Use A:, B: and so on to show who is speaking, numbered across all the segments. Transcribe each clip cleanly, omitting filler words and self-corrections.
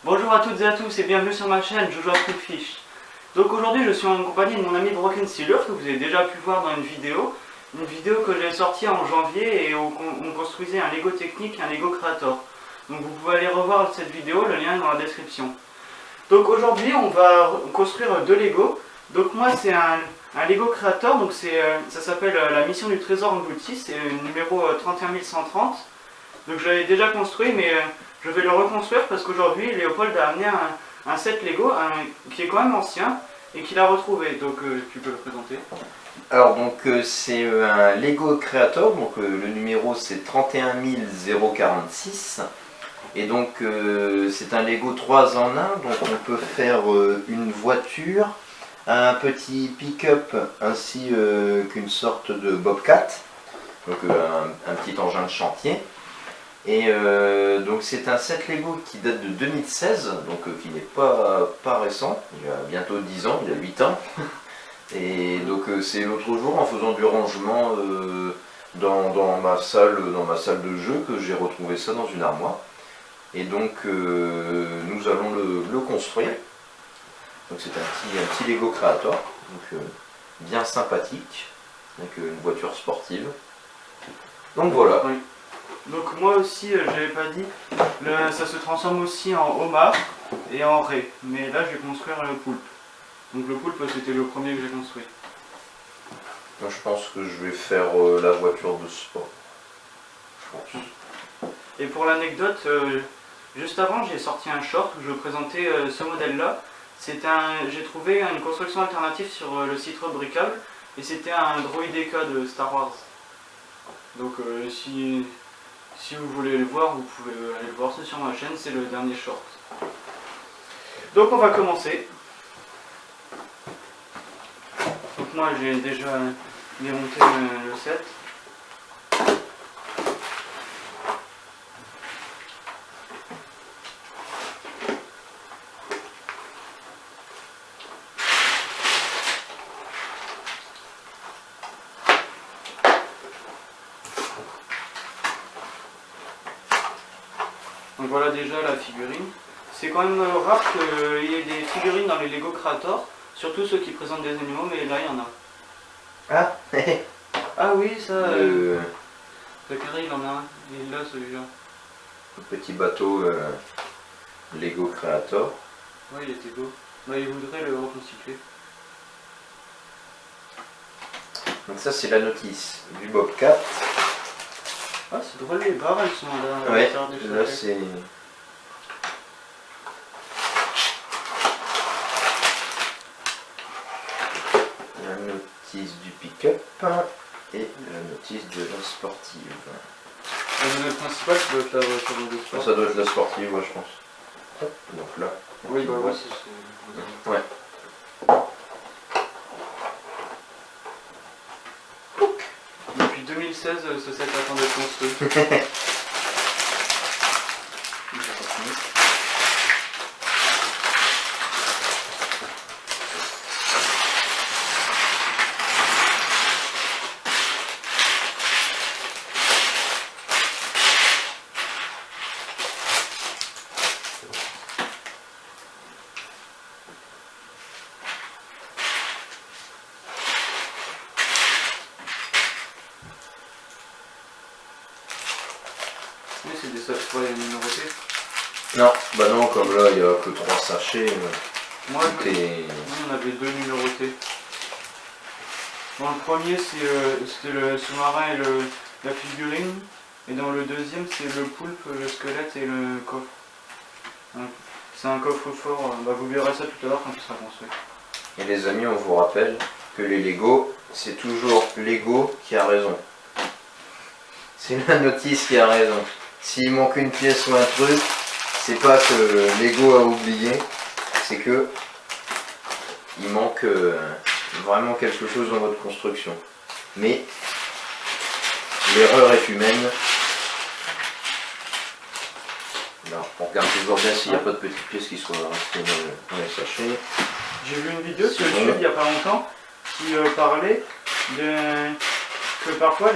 A: Bonjour à toutes et à tous et bienvenue sur ma chaîne Jojo Fish. Donc aujourd'hui je suis en compagnie de mon ami Broken Stealer que vous avez déjà pu voir dans une vidéo que j'ai sortie en janvier et où on construisait un Lego Technic et un Lego Creator. Donc vous pouvez aller revoir cette vidéo, le lien est dans la description. Donc aujourd'hui on va construire deux Lego. Donc moi c'est un Lego Creator, donc ça s'appelle la mission du trésor englouti, c'est le numéro 31130. Donc je l'avais déjà construit mais je vais le reconstruire parce qu'aujourd'hui Léopold a amené un set Lego qui est quand même ancien et qu'il a retrouvé. Donc tu peux le présenter.
B: Alors donc c'est un Lego Creator, donc le numéro c'est 31046 et donc c'est un Lego 3 en 1, donc on peut faire une voiture, un petit pick-up ainsi qu'une sorte de Bobcat, donc un petit engin de chantier. Et donc c'est un set Lego qui date de 2016, donc qui n'est pas récent, il a bientôt 10 ans, il a 8 ans. Et donc c'est l'autre jour en faisant du rangement dans ma salle de jeu que j'ai retrouvé ça dans une armoire. Et donc nous allons le construire. Donc c'est un petit Lego Creator, donc bien sympathique, avec une voiture sportive. Donc voilà.
A: Oui. Donc moi aussi, j'avais pas dit, ça se transforme aussi en homard et en raie. Mais là je vais construire le poulpe. Donc le poulpe c'était le premier que j'ai construit.
B: Moi je pense que je vais faire la voiture de sport. Je pense.
A: Et pour l'anecdote, juste avant j'ai sorti un short où je présentais ce modèle là. J'ai trouvé une construction alternative sur le site Rebricable et c'était un droïdeka de Star Wars. Donc si vous voulez le voir, vous pouvez aller le voir, c'est sur ma chaîne, c'est le dernier short. Donc on va commencer. Donc moi j'ai déjà démonté le set. Donc voilà déjà la figurine. C'est quand même rare qu'il y ait des figurines dans les Lego Creator, surtout ceux qui présentent des animaux, mais là il y en a.
B: Ah
A: Ah oui, ça... Zachary il en a un, il est là celui-là.
B: Le petit bateau Lego Creator.
A: Ouais, il était beau. Bah, il voudrait le reconstituer.
B: Donc ça c'est la notice du Bobcat.
A: Ah c'est drôle, les barres elles sont là.
B: Ouais, là c'est... La notice du pick-up et la notice de la sportive.
A: Le modèle principal ça doit être la voiture de sport.
B: Ça doit être la sportive, ouais, je pense. Donc là.
A: Oui, bah ouais, c'est...
B: Ouais.
A: Depuis 2016, ce set attend d'être construit. Oui, c'est des sachets numérotés.
B: Non, bah non, comme là il n'y a que 3 sachets.
A: Moi, on avait 2 numérotés. Dans le premier, c'était le sous-marin et la figurine. Et dans le deuxième, c'est le poulpe, le squelette et le coffre. C'est un coffre-fort. Bah, vous verrez ça tout à l'heure quand il sera construit.
B: Et les amis, on vous rappelle que les Lego, c'est toujours Lego qui a raison. C'est la notice qui a raison. S'il manque une pièce ou un truc, c'est pas que Lego a oublié, c'est que il manque vraiment quelque chose dans votre construction. Mais l'erreur est humaine. Alors, on regarde toujours bien s'il n'y a pas de petites pièces qui soient restées dans les sachets.
A: J'ai vu une vidéo sur YouTube il n'y a pas longtemps qui parlait que parfois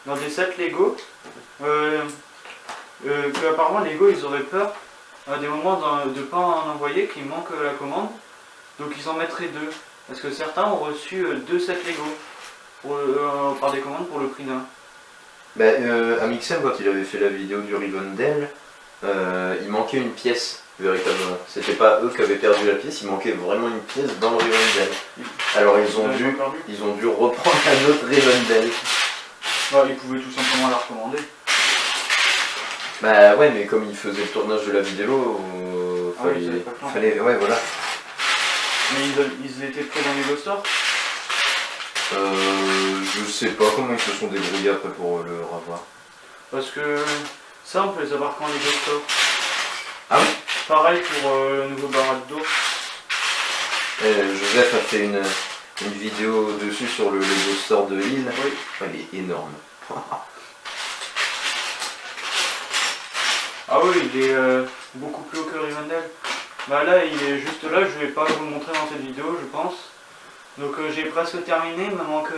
A: dans des sets Lego, que apparemment Lego ils auraient peur à des moments de ne pas en envoyer, qu'il manque la commande, donc ils en mettraient deux. Parce que certains ont reçu deux sets Lego par des commandes pour le prix d'un.
B: Amixem, quand il avait fait la vidéo du Rivendell, il manquait une pièce, véritablement. C'était pas eux qui avaient perdu la pièce, il manquait vraiment une pièce dans le Rivendell. Alors ils ont dû reprendre un autre Rivendell.
A: Bah, ils pouvaient tout simplement la recommander.
B: Bah ouais, mais comme il faisait le tournage de la vidéo, fallait... Ouais, voilà.
A: Mais ils étaient prêts dans les Lego Store?
B: Je sais pas comment ils se sont débrouillés après pour le revoir.
A: Parce que ça, on peut les avoir quand les Lego Store.
B: Ah oui.
A: Pareil pour le nouveau Barad d'eau.
B: Joseph a fait une vidéo dessus sur le Lego Store de Lille.
A: Oui.
B: Elle est énorme.
A: Ah oui, il est beaucoup plus haut que Rivendell. Bah là, il est juste là, je vais pas vous le montrer dans cette vidéo, je pense. Donc j'ai presque terminé, il me manque...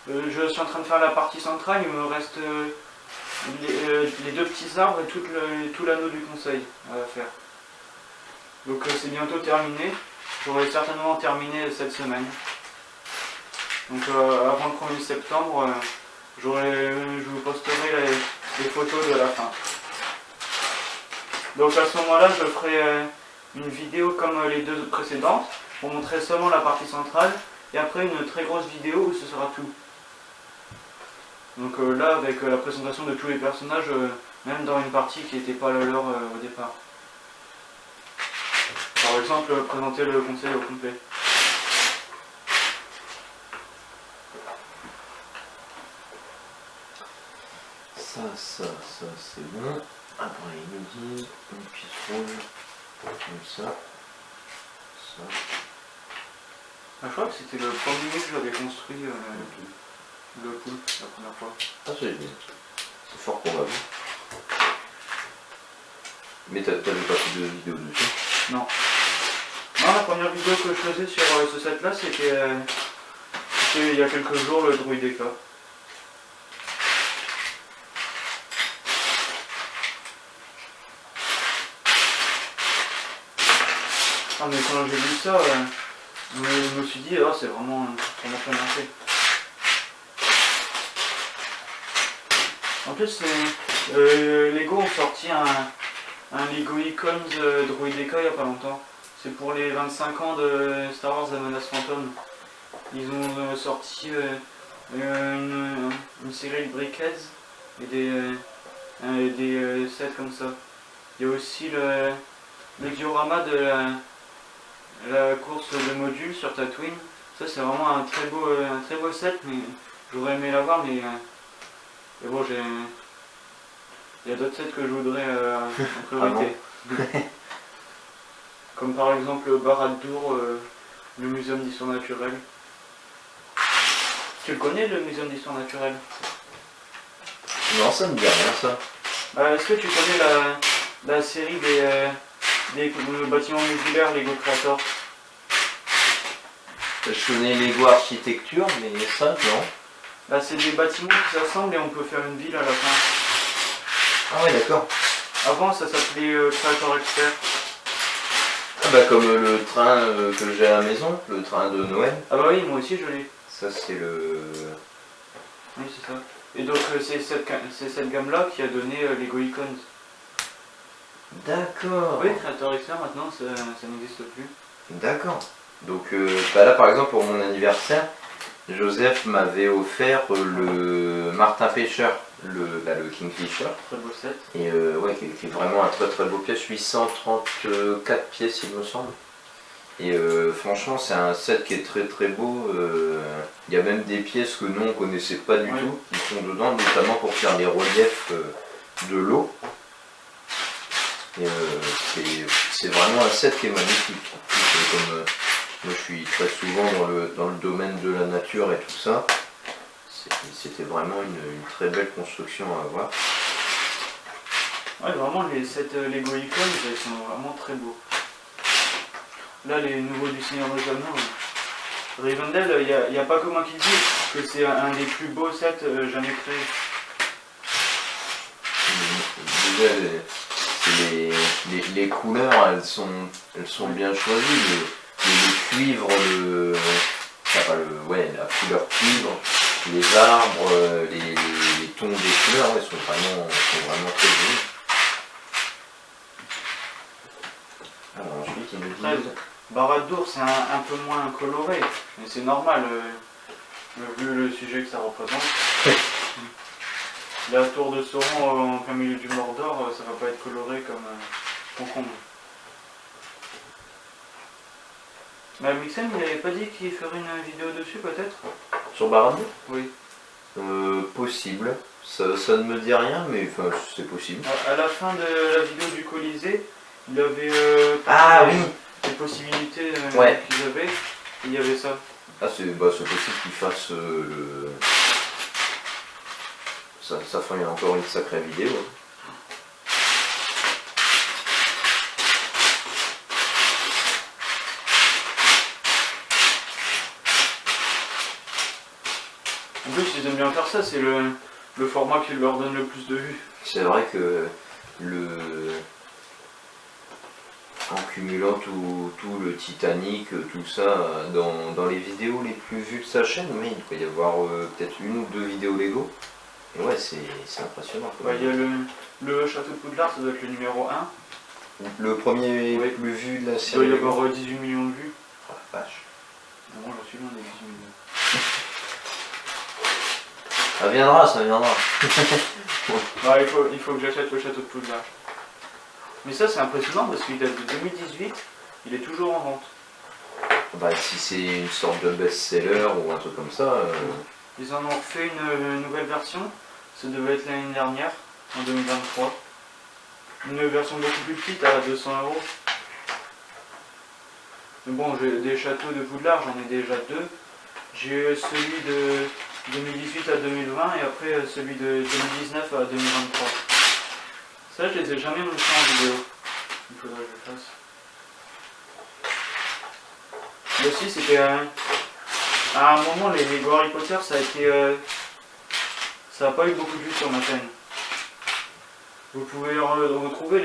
A: je suis en train de faire la partie centrale, il me reste les deux petits arbres et tout l'anneau du conseil à faire. Donc c'est bientôt terminé, j'aurai certainement terminé cette semaine. Donc avant le 1er septembre, je vous posterai les photos de la fin. Donc à ce moment-là, je ferai une vidéo comme les deux précédentes, pour montrer seulement la partie centrale, et après une très grosse vidéo où ce sera tout. Donc là, avec la présentation de tous les personnages, même dans une partie qui n'était pas la leur au départ. Par exemple, présenter le conseil au complet.
B: Ça c'est bon. Après il nous dit une pièce rouge, comme ça.
A: Ah, je crois que c'était le premier que j'avais construit le poulpe la première fois.
B: Ah c'est fort probable. Mais t'avais pas fait de vidéo dessus?
A: Non. Non, la première vidéo que je faisais sur ce set là, c'était il y a quelques jours, le Druideka. Ah mais quand j'ai vu ça, je me suis dit, oh, c'est vraiment bien fait. En plus, Lego ont sorti un Lego Icons Druideka il n'y a pas longtemps. C'est pour les 25 ans de Star Wars La Menace Fantôme. Ils ont sorti une série de briquettes et des sets comme ça. Il y a aussi le diorama de la course de modules sur Tatooine. Ça c'est vraiment un très beau set, mais j'aurais aimé l'avoir, mais bon, il y a d'autres sets que je voudrais en priorité. Comme par exemple Barad-dûr, le Muséum d'Histoire Naturelle. Tu le connais, le Muséum d'Histoire Naturelle?
B: Non, ça me dit rien ça.
A: Est-ce que tu connais la série des bâtiments modulaires Lego Creator?
B: Je connais Lego Architecture, mais ça, non.
A: C'est des bâtiments qui s'assemblent et on peut faire une ville à la fin.
B: Ah ouais, d'accord.
A: Avant, ça s'appelait Creator Expert.
B: Ah bah comme le train que j'ai à la maison, le train de Noël.
A: Ah bah oui, moi aussi je l'ai.
B: Ça c'est le...
A: Oui, c'est ça. Et donc c'est cette gamme-là qui a donné Lego Icons.
B: D'accord.
A: Oui, Creator Expert maintenant, ça n'existe plus.
B: D'accord. Donc là par exemple pour mon anniversaire, Joseph m'avait offert le Martin Pêcheur, le Kingfisher.
A: Très beau set.
B: Et ouais, qui est vraiment un très beau pièce, 834 pièces il me semble. Et franchement c'est un set qui est très beau. Il y a même des pièces que nous on connaissait pas du tout, qui sont dedans, notamment pour faire les reliefs de l'eau. Et c'est vraiment un set qui est magnifique. Comme moi je suis très souvent dans le domaine de la nature et tout ça, c'était vraiment une très belle construction à avoir.
A: Ouais, vraiment les sets Lego Icons, ils sont vraiment très beaux. Là, les nouveaux du Seigneur des Anneaux, Rivendell, il n'y a pas que moi qui le dis que c'est un des plus beaux sets jamais créés.
B: les couleurs, elles sont bien choisies. Le cuivre, la couleur cuivre, les arbres, les tons des couleurs, ouais, sont vraiment très jolis. Alors ensuite, il nous dit...
A: Barad-dûr, c'est un peu moins coloré, mais c'est normal, vu le sujet que ça représente. La tour de Sauron en plein milieu du Mordor, ça va pas être coloré comme concombre. Mais Mixen, il avait pas dit qu'il ferait une vidéo dessus peut-être?
B: Sur Barad-dûr?
A: Oui.
B: Possible. Ça ne me dit rien, mais enfin, c'est possible.
A: À la fin de la vidéo du Colisée, il avait les possibilités qu'ils avaient, et il y avait ça.
B: Ah, c'est possible qu'il fasse ça ferait encore une sacrée vidéo.
A: En plus, ils aiment bien faire ça, c'est le format qui leur donne le plus de vues.
B: C'est vrai que en cumulant tout le Titanic, tout ça, dans les vidéos les plus vues de sa chaîne, il peut y avoir peut-être une ou deux vidéos Lego. Et ouais, c'est impressionnant.
A: Il y a le château de Poudlard, ça doit être le numéro 1.
B: Le premier plus vu de la
A: Il
B: série.
A: doit y avoir 18 millions de vues.
B: Oh la vache.
A: Non, j'en suis loin des 18 millions.
B: Ça viendra, ça viendra.
A: Il faut que j'achète le château de Poudlard. Mais ça, c'est impressionnant parce qu'il date de 2018, il est toujours en vente.
B: Si c'est une sorte de best-seller ou un truc comme ça.
A: Ils en ont refait une nouvelle version, ça devait être l'année dernière, en 2023. Une version beaucoup plus petite à 200 €. Mais bon, j'ai des châteaux de Poudlard, j'en ai déjà deux. J'ai celui de 2018 à 2020 et après celui de 2019 à 2023. Ça, je les ai jamais montrés en vidéo. Il faudrait que je le fasse. Mais aussi, c'était à un moment, les Lego Harry Potter, ça n'a pas eu beaucoup de vues sur ma chaîne. Vous pouvez retrouver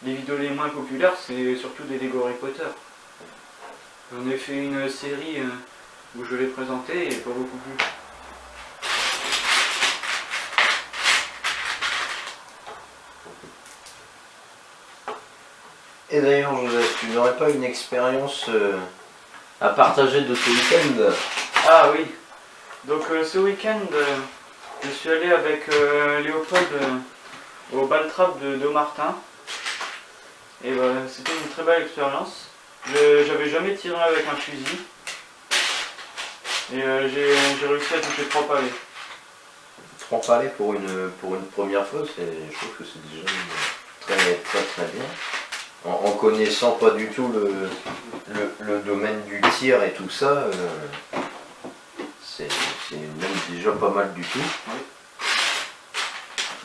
A: les vidéos les moins populaires, c'est surtout des Lego Harry Potter. J'en ai fait une série où je l'ai présenté et pas beaucoup plus.
B: Et d'ailleurs, Joseph, tu n'aurais pas une expérience à partager de ce week-end?
A: Ah oui, donc ce week-end, je suis allé avec Léopold au Baltrap de Domartin. Et c'était une très belle expérience. J'avais jamais tiré avec un fusil. Et j'ai réussi à toucher 3 pavés.
B: 3 palets pour une première fois, je trouve que c'est déjà très bien. En connaissant pas du tout le domaine du tir et tout ça, c'est même déjà pas mal du tout. Oui.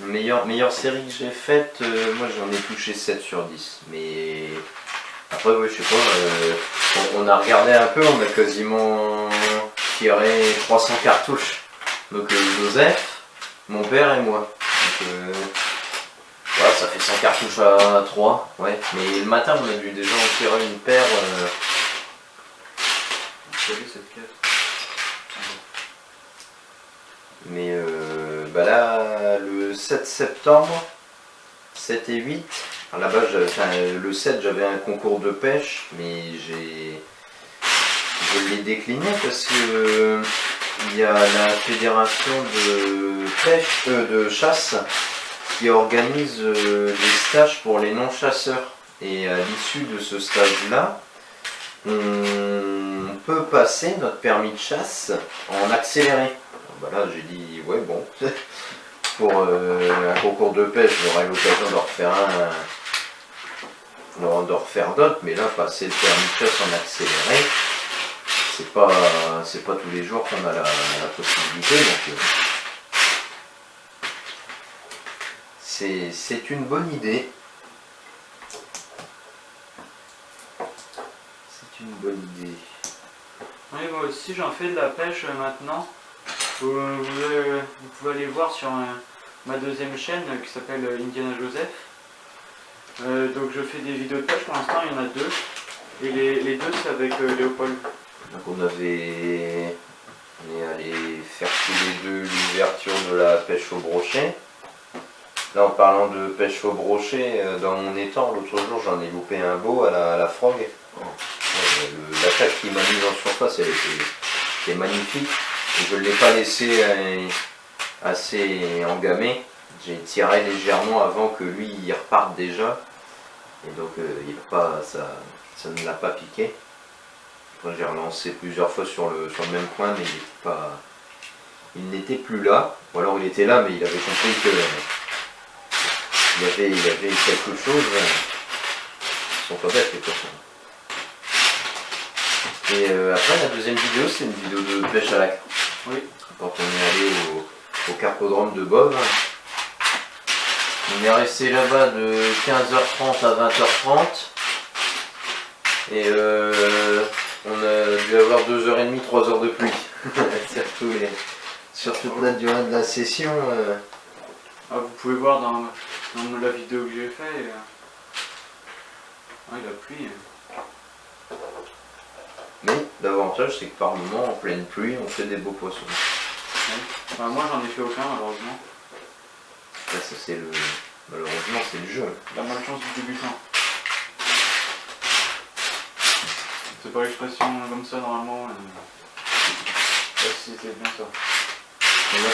B: Meilleure série que j'ai faite, moi j'en ai touché 7 sur 10. Mais après, je sais pas, on a regardé un peu, on a quasiment tiré 300 cartouches. Donc Joseph, mon père et moi. Donc, voilà, ça fait 100 cartouches à 3, ouais. Mais le matin, on a dû déjà en tirer une paire.
A: Vous avez cette caisse.
B: Mais là, le 7 septembre, 7 et 8, à la base, le 7, j'avais un concours de pêche, mais je l'ai décliné parce que il y a la fédération de pêche, de chasse, qui organise des stages pour les non-chasseurs. Et à l'issue de ce stage-là, on peut passer notre permis de chasse en accéléré. Là, j'ai dit, ouais, bon, pour un concours de pêche, j'aurai l'occasion de refaire d'autres, mais là, passer le permis de chasse en accéléré, c'est pas tous les jours qu'on a la possibilité. Donc, c'est une bonne idée. C'est une bonne idée.
A: Oui, moi aussi j'en fais de la pêche maintenant. Vous pouvez aller voir sur ma deuxième chaîne qui s'appelle Indiana Joseph. Donc je fais des vidéos de pêche, pour l'instant il y en a deux. Et les deux c'est avec Léopold.
B: Donc on est allé faire tous les deux l'ouverture de la pêche au brochet. Là en parlant de pêche au brochet, dans mon étang l'autre jour j'en ai loupé un beau à la frog. L'attaque qui m'a mis en surface elle était magnifique. Et je ne l'ai pas laissé assez engamé. J'ai tiré légèrement avant que lui il reparte déjà. Et donc ça ne l'a pas piqué. J'ai relancé plusieurs fois sur le même point, mais il n'était plus là. Ou alors il était là, mais il avait compris que il y avait quelque chose. Ils sont pas bêtes les poissons. Et après la deuxième vidéo, c'est une vidéo de pêche à la carpe.
A: Oui.
B: Quand on est allé au carpodrome de Bove. On est resté là-bas de 15h30 à 20h30. Et on a dû avoir 2h30, 3 heures de pluie. sur toute la durée de la session.
A: Ah, vous pouvez voir dans la vidéo que j'ai fait. Ah, la pluie.
B: Mais l'avantage c'est que par moment en pleine pluie on fait des beaux poissons.
A: Ouais. Enfin, moi j'en ai fait aucun malheureusement.
B: Ça c'est malheureusement c'est le jeu.
A: La malchance du débutant. C'est pas l'expression comme ça normalement. Ouais, c'était bien ça.
B: Et là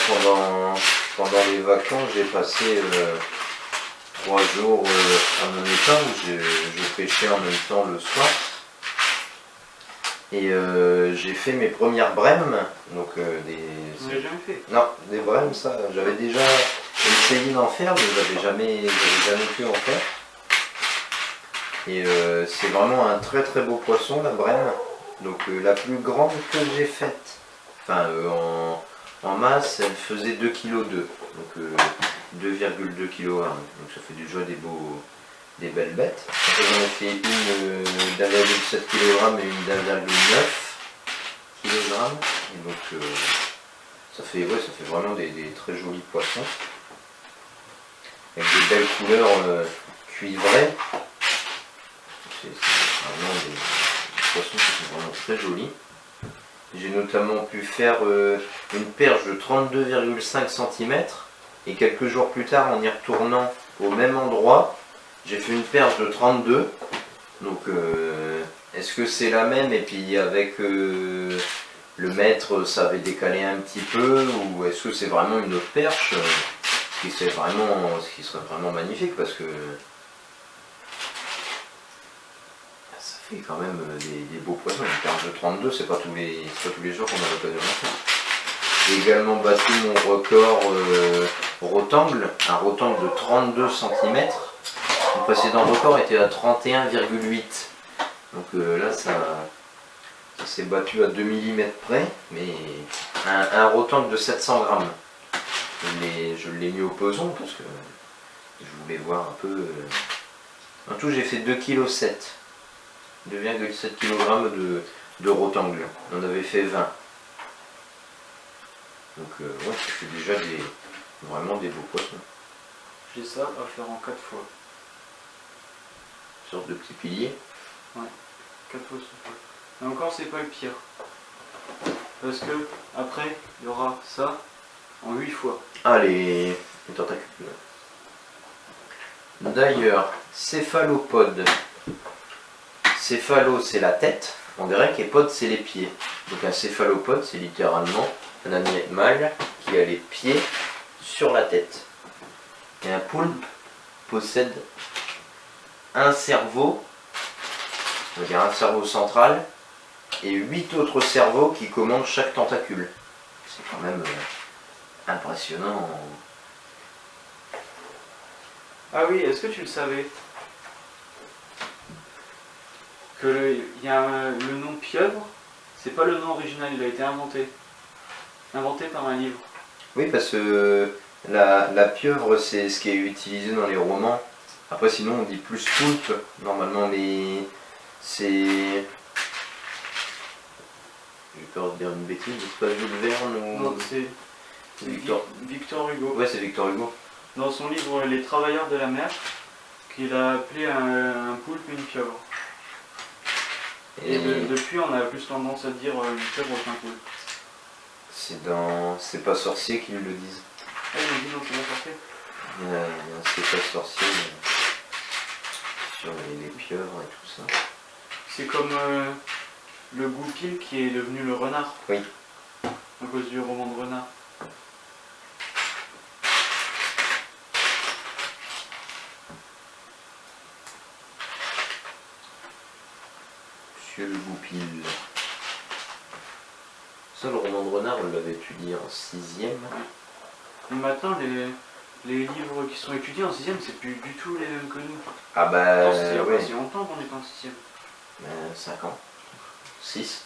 B: pendant les vacances j'ai passé 3 jours à mon étang où je pêchais en même temps le soir. Et j'ai fait mes premières brèmes, donc
A: Vous l'avez jamais fait?
B: Non, des brèmes, ça, j'avais déjà essayé d'en faire, mais j'avais jamais pu en faire. Et c'est vraiment un très très beau poisson, la brème. Donc la plus grande que j'ai faite, enfin en masse, elle faisait 2,2 kg, donc 2,2 kg. Donc ça fait déjà des belles bêtes. J'en ai fait une d'1,7 kg et une d'1,9 kg. Et donc ça fait vraiment des très jolis poissons. Avec des belles couleurs cuivrées. C'est vraiment des poissons qui sont vraiment très jolis. J'ai notamment pu faire une perche de 32,5 cm. Et quelques jours plus tard, en y retournant au même endroit, j'ai fait une perche de 32. Donc est-ce que c'est la même et puis avec le mètre ça avait décalé un petit peu, ou est-ce que c'est vraiment une autre perche, ce qui serait vraiment magnifique, parce que ça fait quand même des beaux poissons. Une perche de 32, c'est pas tous les jours qu'on a l'occasion de faire. J'ai également battu mon record rotangle, un rotangle de 32 cm. Le précédent record était à 31,8. Donc là ça s'est battu à 2 mm près, mais un rotangle de 700 grammes. Je l'ai mis au peson parce que je voulais voir un peu. En tout j'ai fait 2,7 kg. 2,7 kg de rotangle. On avait fait 20. Donc ouais, ça fait déjà vraiment des beaux poissons.
A: J'ai ça à faire en 4 fois.
B: Une sorte de petits piliers.
A: Ouais, 4 fois ce fois. Et encore c'est pas le pire. Parce que après il y aura ça en 8 fois.
B: Ah, les tentacules. D'ailleurs, céphalopode. Céphalo c'est la tête en grec et pod c'est les pieds. Donc un céphalopode c'est littéralement un animal qui a les pieds sur la tête. Et un poulpe possède un cerveau, on va dire un cerveau central, et 8 autres cerveaux qui commandent chaque tentacule. C'est quand même impressionnant.
A: Ah oui, est-ce que tu le savais? Que il y a le nom pieuvre, c'est pas le nom original, il a été inventé. Inventé par un livre.
B: Oui, parce que la pieuvre c'est ce qui est utilisé dans les romans. Après sinon on dit plus poulpe normalement, mais c'est... J'ai peur de dire une bêtise, c'est pas Jules Verne ou...
A: Non, c'est
B: Victor
A: Victor Hugo.
B: Ouais, c'est Victor Hugo.
A: dans son livre Les Travailleurs de la mer, qu'il a appelé un poulpe une pieuvre. Et depuis, on a plus tendance à dire une pieuvre qu'un poulpe.
B: C'est pas sorcier qui le disent.
A: Ah, il m'a dit non, c'est pas sorcier.
B: C'est pas sorcier sur les pieuvres et tout ça.
A: C'est comme le goupil qui est devenu le renard.
B: Oui.
A: À cause du roman de renard.
B: Monsieur le goupil. Ça, le roman de renard, on l'avait étudié en 6e.
A: Et maintenant, les livres qui sont étudiés en 6e, c'est plus du tout les mêmes que nous.
B: Ah bah,
A: C'est
B: ouais.
A: assez longtemps qu'on est en 6e.
B: 5 ans. 6.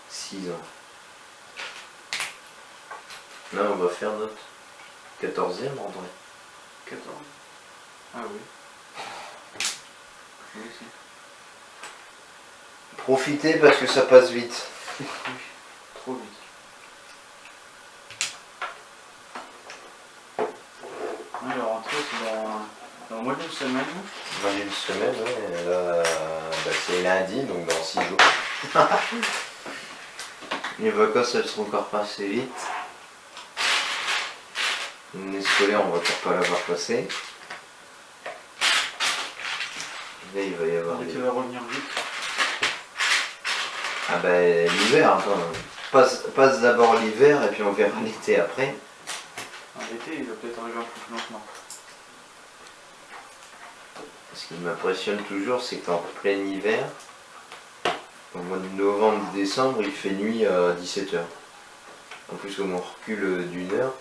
B: 6 ans. Là, on va faire notre 14e, André.
A: 14. Ah oui. Oui, si.
B: Profitez parce que ça passe vite.
A: Oui, trop vite. Oui, la rentrée, c'est dans moins d'une semaine.
B: Moins d'une semaine, ouais. Là, bah, c'est lundi, donc dans 6 jours. Les vacances, elles seront encore passées vite. L'année scolaire, on va encore pas l'avoir passé. Là, il va y avoir
A: Tu vas revenir vite.
B: Ah ben l'hiver, attends. Passe d'abord l'hiver et puis on verra l'été après.
A: L'été, il va peut-être arriver un peu plus lentement.
B: Ce qui m'impressionne toujours, c'est qu'en plein hiver, au mois de novembre, décembre, il fait nuit à 17h. En plus, comme on recule d'une heure,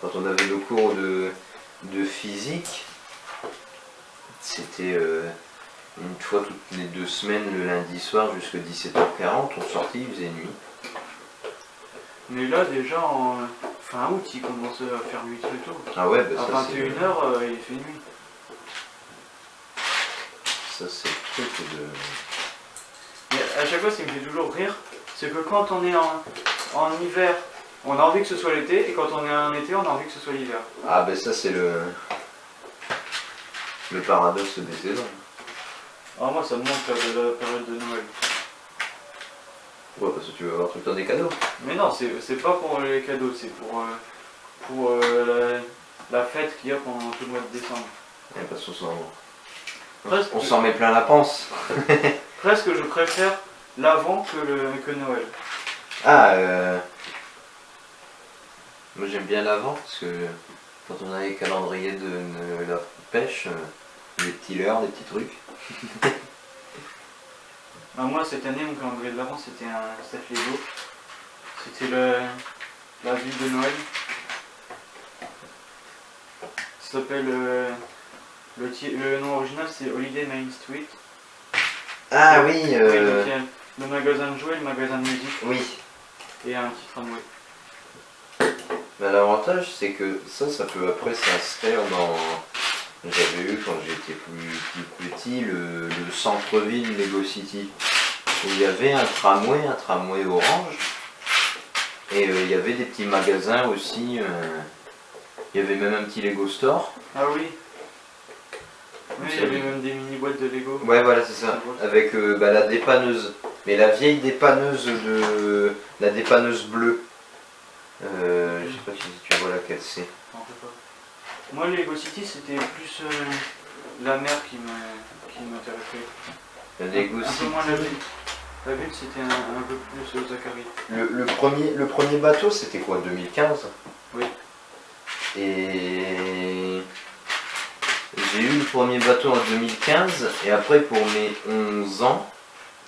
B: quand on avait le cours de physique, c'était une fois toutes les 2 semaines, le lundi soir jusqu'à 17h40, on sortait, il faisait nuit.
A: Mais là, déjà, en fin août, il commence à faire nuit très tôt.
B: Ah ouais, bah
A: à
B: ça
A: 21h, il fait nuit.
B: Ça c'est le truc de...
A: Mais à chaque fois, ce qui me fait toujours rire, c'est que quand on est en hiver, on a envie que ce soit l'été, et quand on est en été, on a envie que ce soit l'hiver.
B: Ah ben ça c'est le paradoxe des saisons.
A: Alors moi, ça me manque là, de la période de Noël.
B: Ouais, parce que tu veux avoir tout le temps des cadeaux.
A: Mais non, c'est pas pour les cadeaux, c'est pour la fête qu'il y a pendant tout le mois de décembre.
B: Et parce qu'on
A: Presque,
B: on s'en met plein la panse.
A: presque je préfère l'avant que Noël.
B: Ah, moi j'aime bien l'avant parce que quand on a les calendriers de la pêche, les petits leurres, les petits trucs.
A: Bah, moi, cette année, mon calendrier de l'avant, c'était un set Lego. C'était la ville de Noël. Ça s'appelle... le nom original, c'est Holiday Main Street.
B: Ah oui,
A: Oui, donc il y a le magasin de jouets, le magasin de musique
B: oui.
A: et un petit tramway.
B: Mais l'avantage c'est que ça peut après s'inscrire dans... J'avais eu quand j'étais plus petit le centre-ville Lego City. Où il y avait un tramway orange. Et il y avait des petits magasins aussi. Il y avait même un petit Lego Store.
A: Ah oui. Oui, il y avait même des mini boîtes de Lego.
B: Ouais, voilà, c'est ça. Avec la dépanneuse. Mais la vieille dépanneuse la dépanneuse bleue. Je sais pas si tu vois laquelle c'est.
A: Non, je sais pas. Moi, les Lego City, c'était plus la mer qui m'intéressait.
B: La Lego
A: Un peu
B: City.
A: moins la ville. La ville, c'était un peu plus Zachary.
B: Le premier bateau, c'était quoi, 2015?
A: Oui.
B: Et j'ai eu le premier bateau en 2015. Et après, pour mes 11 ans,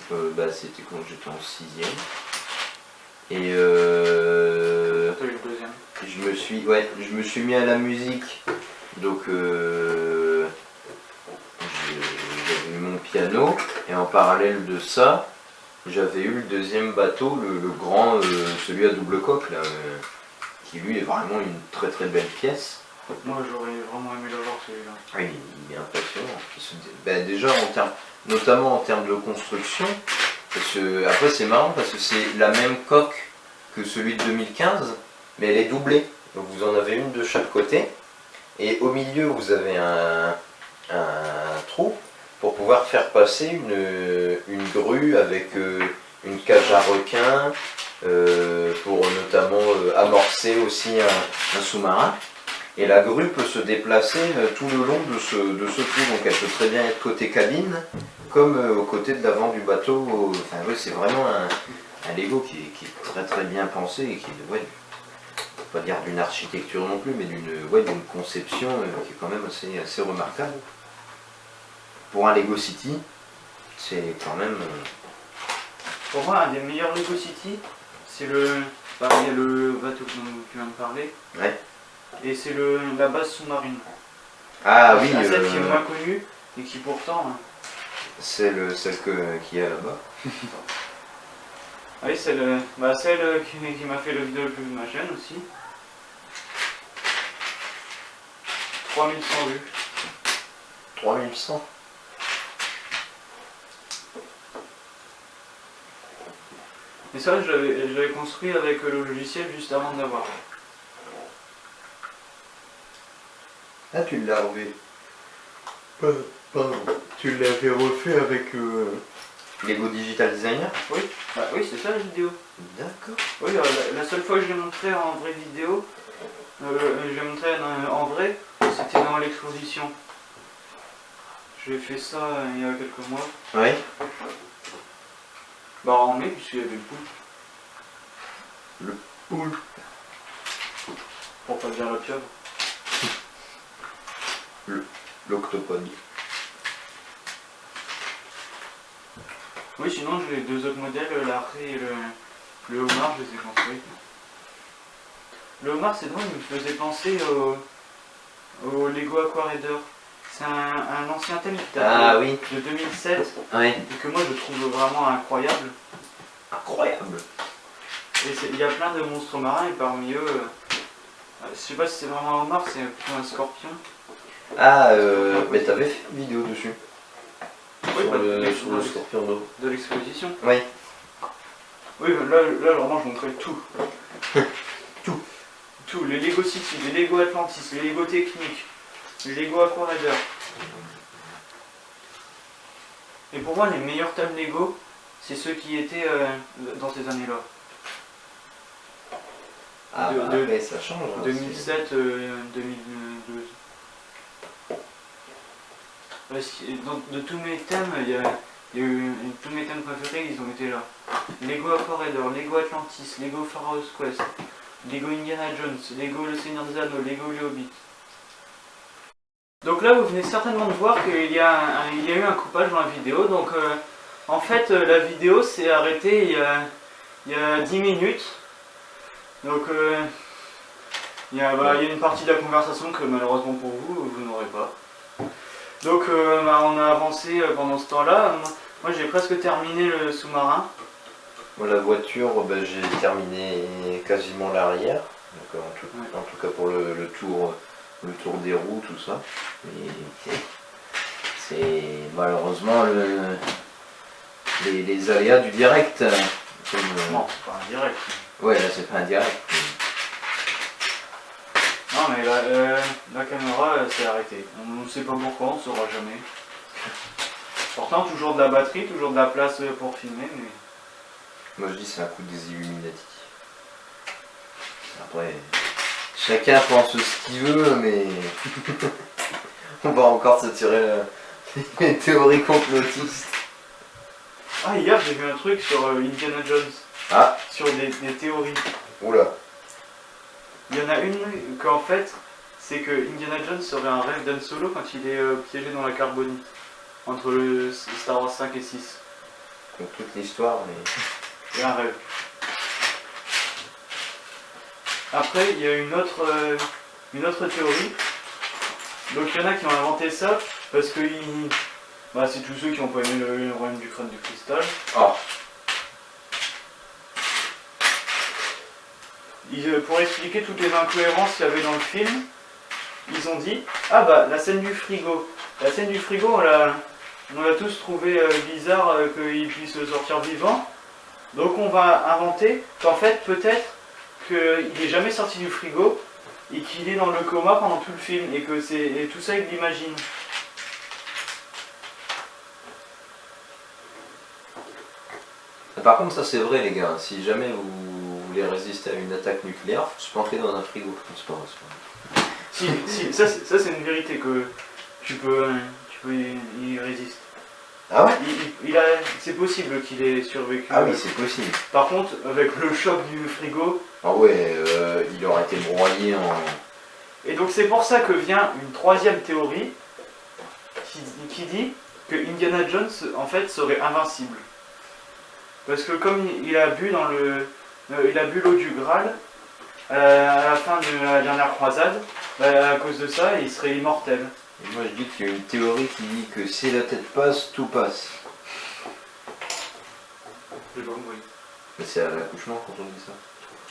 B: c'était quand j'étais en 6e. Et
A: T'as eu le deuxième.
B: je me suis mis à la musique. Donc j'avais eu mon piano. Et en parallèle de ça, j'avais eu le deuxième bateau, le grand, celui à double coque, là, qui lui est vraiment une très très belle pièce.
A: Moi, j'aurais vraiment aimé l'avoir celui-là.
B: Ah, il est impressionnant. Déjà, notamment en termes de construction, parce que, après c'est marrant parce que c'est la même coque que celui de 2015, mais elle est doublée. Donc vous en avez une de chaque côté. Et au milieu, vous avez un trou pour pouvoir faire passer une grue avec une cage à requin, pour notamment amorcer aussi un sous-marin. Et la grue peut se déplacer tout le long de ce trou, donc elle peut très bien être côté cabine, comme au côté de l'avant du bateau. Enfin oui, c'est vraiment un Lego qui est très très bien pensé et qui est, ouais, pas dire d'une architecture non plus, mais d'une conception qui est quand même assez remarquable. Pour un Lego City, c'est quand même...
A: Pour moi, un des meilleurs Lego City, c'est le... Bah, il y a le bateau dont tu viens de parler.
B: Ouais.
A: Et c'est la base sous-marine.
B: Ah oui,
A: un set qui est moins connu et qui pourtant...
B: c'est celle qui est là-bas.
A: Ah oui, c'est celle qui m'a fait le vidéo le plus de ma chaîne aussi. 3100 vues.
B: 3100.
A: Et ça, je l'avais construit avec le logiciel juste avant de l'avoir.
B: Ah, tu l'as refait. Pardon. Tu l'avais refait avec Lego Digital Designer?
A: Oui, bah, oui, c'est ça la vidéo.
B: D'accord.
A: Oui, la seule fois que je l'ai montré en vraie vidéo, je l'ai montré en vrai, c'était dans l'exposition. J'ai fait ça il y a quelques mois.
B: Oui.
A: Bah en mai, puisqu'il y avait le poule.
B: Le poule.
A: Pour pas dire la pieuvre.
B: L'octopode.
A: Oui, sinon j'ai les deux autres modèles, l'arrêt et le homard, je les ai construits. Le homard, c'est drôle, il me faisait penser au Lego Aquarider. C'est un ancien thème qui date
B: oui.
A: de 2007
B: Oui.
A: et que moi je trouve vraiment incroyable.
B: Incroyable.
A: Et il y a plein de monstres marins et parmi eux, je sais pas si c'est vraiment un homard, c'est plutôt un scorpion.
B: Ah, mais t'avais fait une vidéo dessus.
A: Oui,
B: sur le scorpion d'eau.
A: De l'exposition.
B: Oui.
A: Oui, là vraiment je montrais tout. Tout, les Lego City, les Lego Atlantis, les Lego Techniques, les Lego Aquarider. Et pour moi, les meilleurs thèmes Lego, c'est ceux qui étaient dans ces années-là.
B: Ah, mais ça change.
A: 2007, 2012. De tous mes thèmes, il y a eu tous mes thèmes préférés, ils ont été là. Lego Aquarider, Lego Atlantis, Lego Pharaoh's Quest, Lego Indiana Jones, Lego Le Seigneur des Anneaux, Lego Le Hobbit. Donc là, vous venez certainement de voir qu'il y a eu un coupage dans la vidéo. Donc en fait, la vidéo s'est arrêtée il y a 10 minutes. Donc il y a une partie de la conversation que malheureusement pour vous, vous n'aurez pas. Donc on a avancé pendant ce temps-là. Moi j'ai presque terminé le sous-marin.
B: Moi, la voiture, j'ai terminé quasiment l'arrière. En tout cas pour le tour des roues, tout ça. Mais c'est malheureusement les aléas du direct.
A: Non, c'est pas un direct.
B: Ouais, là c'est pas un direct.
A: Non mais la caméra s'est arrêtée. On ne sait pas pourquoi, on ne saura jamais. Pourtant toujours de la batterie, toujours de la place pour filmer, mais...
B: Moi je dis c'est un coup des Illuminati. Après, chacun pense ce qu'il veut, mais on va encore se tirer les théories complotistes.
A: Ah, hier j'ai vu un truc sur Indiana Jones.
B: Ah.
A: Sur des théories.
B: Oula.
A: Il y en a une qu'en fait, c'est que Indiana Jones serait un rêve d'Han Solo quand il est piégé dans la carbonite. Entre le Star Wars 5 et 6.
B: Donc toute l'histoire, mais...
A: C'est un rêve. Après, il y a une autre théorie. Donc il y en a qui ont inventé ça parce que c'est tous ceux qui n'ont pas aimé le royaume du crâne de cristal.
B: Oh.
A: Pour expliquer toutes les incohérences qu'il y avait dans le film, ils ont dit ah bah la scène du frigo. La scène du frigo, on l'a tous trouvé bizarre qu'il puisse sortir vivant. Donc on va inventer qu'en fait peut-être qu'il n'est jamais sorti du frigo et qu'il est dans le coma pendant tout le film et que c'est tout ça il l'imagine.
B: Par contre, ça c'est vrai, les gars. Si jamais vous voulez résister à une attaque nucléaire, faut se planter dans un frigo. C'est pas vrai, c'est pas vrai.
A: Si, ça c'est une vérité que tu peux y résister.
B: Ah ouais?
A: C'est possible qu'il ait survécu.
B: Ah oui, c'est possible.
A: Par contre, avec le choc du frigo.
B: Ah ouais, il aurait été broyé en.
A: Et donc c'est pour ça que vient une troisième théorie qui dit que Indiana Jones en fait serait invincible. Parce que comme il a bu il a bu l'eau du Graal à la fin de la dernière croisade, bah, à cause de ça, il serait immortel.
B: Et moi je dis qu'il y a une théorie qui dit que si la tête passe, tout passe.
A: J'ai pas compris.
B: Mais c'est à l'accouchement quand on dit ça.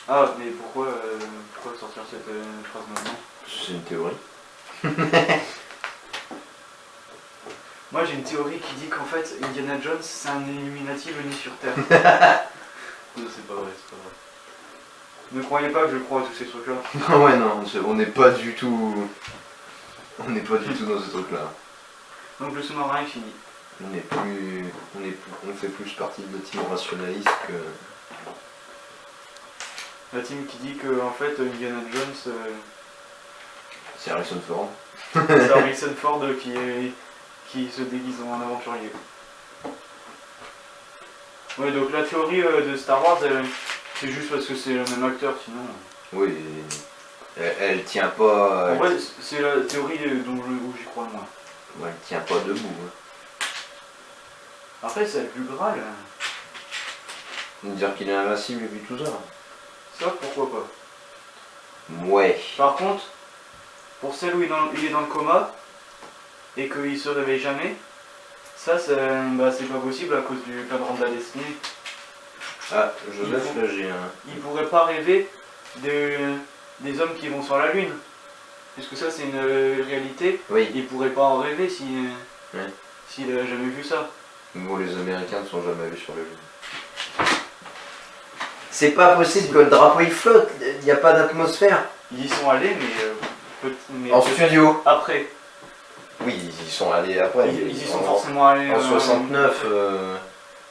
A: Ah, mais pourquoi sortir cette phrase maintenant?
B: C'est une théorie.
A: Moi j'ai une théorie qui dit qu'en fait Indiana Jones c'est un Illuminati venu sur Terre.
C: C'est pas vrai, c'est pas vrai.
A: Ne croyez pas que je crois à tous ces trucs là.
B: Non ouais non, on n'est pas du tout. On n'est pas du tout dans ce truc là.
A: Donc le sous-marin est fini.
B: On fait plus partie de la team rationaliste que.
A: La team qui dit que en fait Indiana Jones
B: C'est Harrison Ford.
A: c'est Harrison Ford qui se déguise en aventurier. Ouais, donc la théorie de Star Wars c'est juste parce que c'est le même acteur, sinon.
B: Oui. Elle tient pas.
A: En vrai c'est la théorie où j'y crois le moins.
B: Ouais, elle tient pas debout. Hein.
A: Après c'est le Graal.
B: Dire qu'il est invincible et puis tout ça.
A: Ça pourquoi pas.
B: Ouais.
A: Par contre, pour celle où il est dans le coma et qu'il se réveille jamais, ça c'est pas possible à cause du cadran de la destinée.
B: Ah, Joseph, là j'ai un.
A: Il pourrait pas rêver des hommes qui vont sur la Lune. Puisque ça c'est une réalité.
B: Oui.
A: Il pourrait pas en rêver s'il
B: Ouais.
A: a jamais vu ça.
B: Bon, les Américains ne sont jamais allés sur la Lune. C'est pas possible que le drapeau il flotte, il n'y a pas d'atmosphère.
A: Ils y sont allés mais
B: En studio.
A: après.
B: Oui, ils y sont allés après.
A: Ils y sont forcément allés.
B: En 69,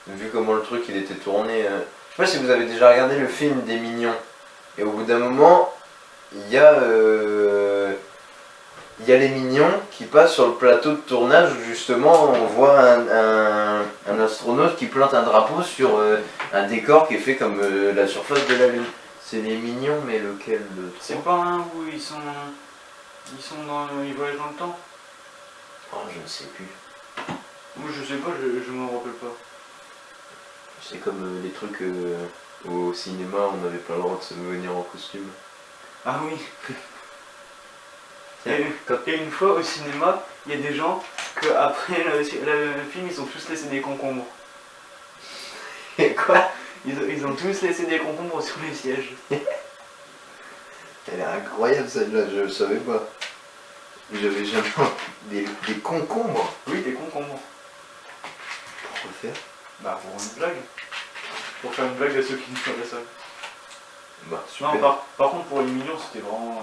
B: vu comment le truc il était tourné. Je sais pas si vous avez déjà regardé le film des Mignons. Et au bout d'un moment, il y a les Mignons qui passent sur le plateau de tournage où justement on voit un astronaute qui plante un drapeau sur un décor qui est fait comme la surface de la Lune. C'est les Mignons, mais lequel le
A: C'est pas un où ils voyagent dans le temps.
B: Oh, je ne sais plus.
A: Moi je sais pas, je m'en rappelle pas.
B: C'est comme les trucs au cinéma, on n'avait pas le droit de se venir en costume.
A: Ah oui. Et une fois au cinéma, il y a des gens que après le film, ils ont tous laissé des concombres.
B: Et quoi?
A: Ils ont tous laissé des concombres sur les sièges.
B: Elle est incroyable celle-là, je ne savais pas. J'avais jamais des concombres.
A: Oui, des concombres.
B: Pourquoi faire?
A: Bah pour une blague. Pour faire une blague à ceux qui nous feraient ça.
B: Bah super.
A: Non, par contre pour les millions, c'était vraiment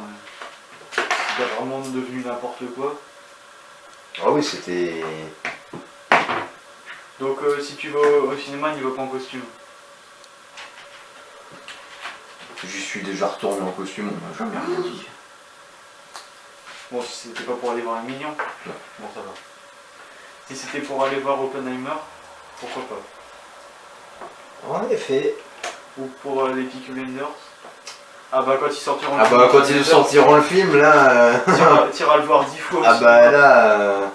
A: devenu n'importe quoi.
B: Ah oui, c'était...
A: Donc si tu vas au cinéma, n'y va pas en costume.
B: J'y suis déjà retourné en costume, on m'a jamais rien dit.
A: Bon, si c'était pas pour aller voir les millions,
B: Non.
A: bon ça va. Si c'était pour aller voir Oppenheimer, pourquoi pas.
B: En effet.
A: Ou pour les Peaky Blinders. Ah bah quand ils sortiront
B: Ah bah quand ils sortiront le film là...
A: T'iras le voir 10 fois aussi.
B: Ah bah là...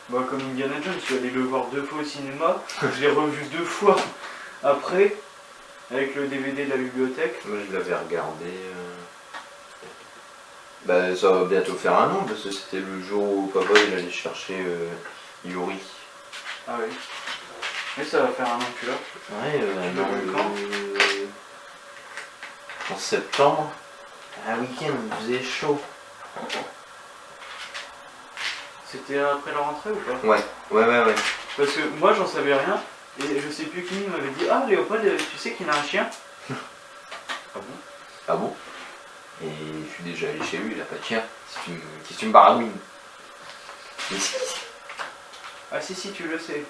A: Bah comme Indiana Jones, je suis allé le voir 2 fois au cinéma, je l'ai revu 2 fois après, avec le DVD de la bibliothèque.
B: Moi je l'avais regardé... Bah ça va bientôt faire un an parce que c'était le jour où papa il allait chercher Yuri.
A: Ah oui. Mais ça va faire un an que tu l'as.
B: Ouais,
A: Tu l'as vu quand
B: en septembre. Un week-end, il faisait chaud.
A: C'était après la rentrée ou pas?
B: Ouais.
A: Parce que moi j'en savais rien, Et je sais plus qui m'avait dit, ah Léopold, tu sais qu'il a un chien? Ah bon?
B: Ah bon? Et je suis déjà allé chez lui, il a pas de chien. Qu'est-ce que tu me baragouines? Mais si,
A: Ah si, tu le sais.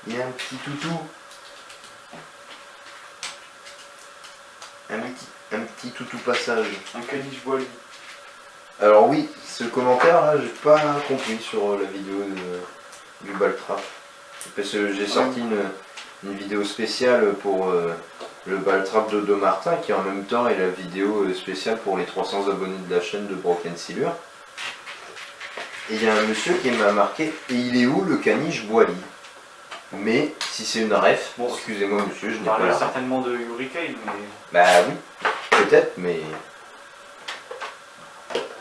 B: il y a un petit toutou. Un petit toutou passage.
A: Un caniche voilé.
B: Alors oui, ce commentaire là, j'ai pas compris sur la vidéo du Baltrap. Parce que j'ai sorti une vidéo spéciale pour le Baltrap de Martin qui en même temps est la vidéo spéciale pour les 300 abonnés de la chaîne de Broken Silver. Et il y a un monsieur qui m'a marqué, et il est où le caniche Boily? Mais si c'est une ref, bon, excusez-moi monsieur, je n'ai pas la...
A: certainement de Hurricane, mais...
B: Bah oui, peut-être, mais...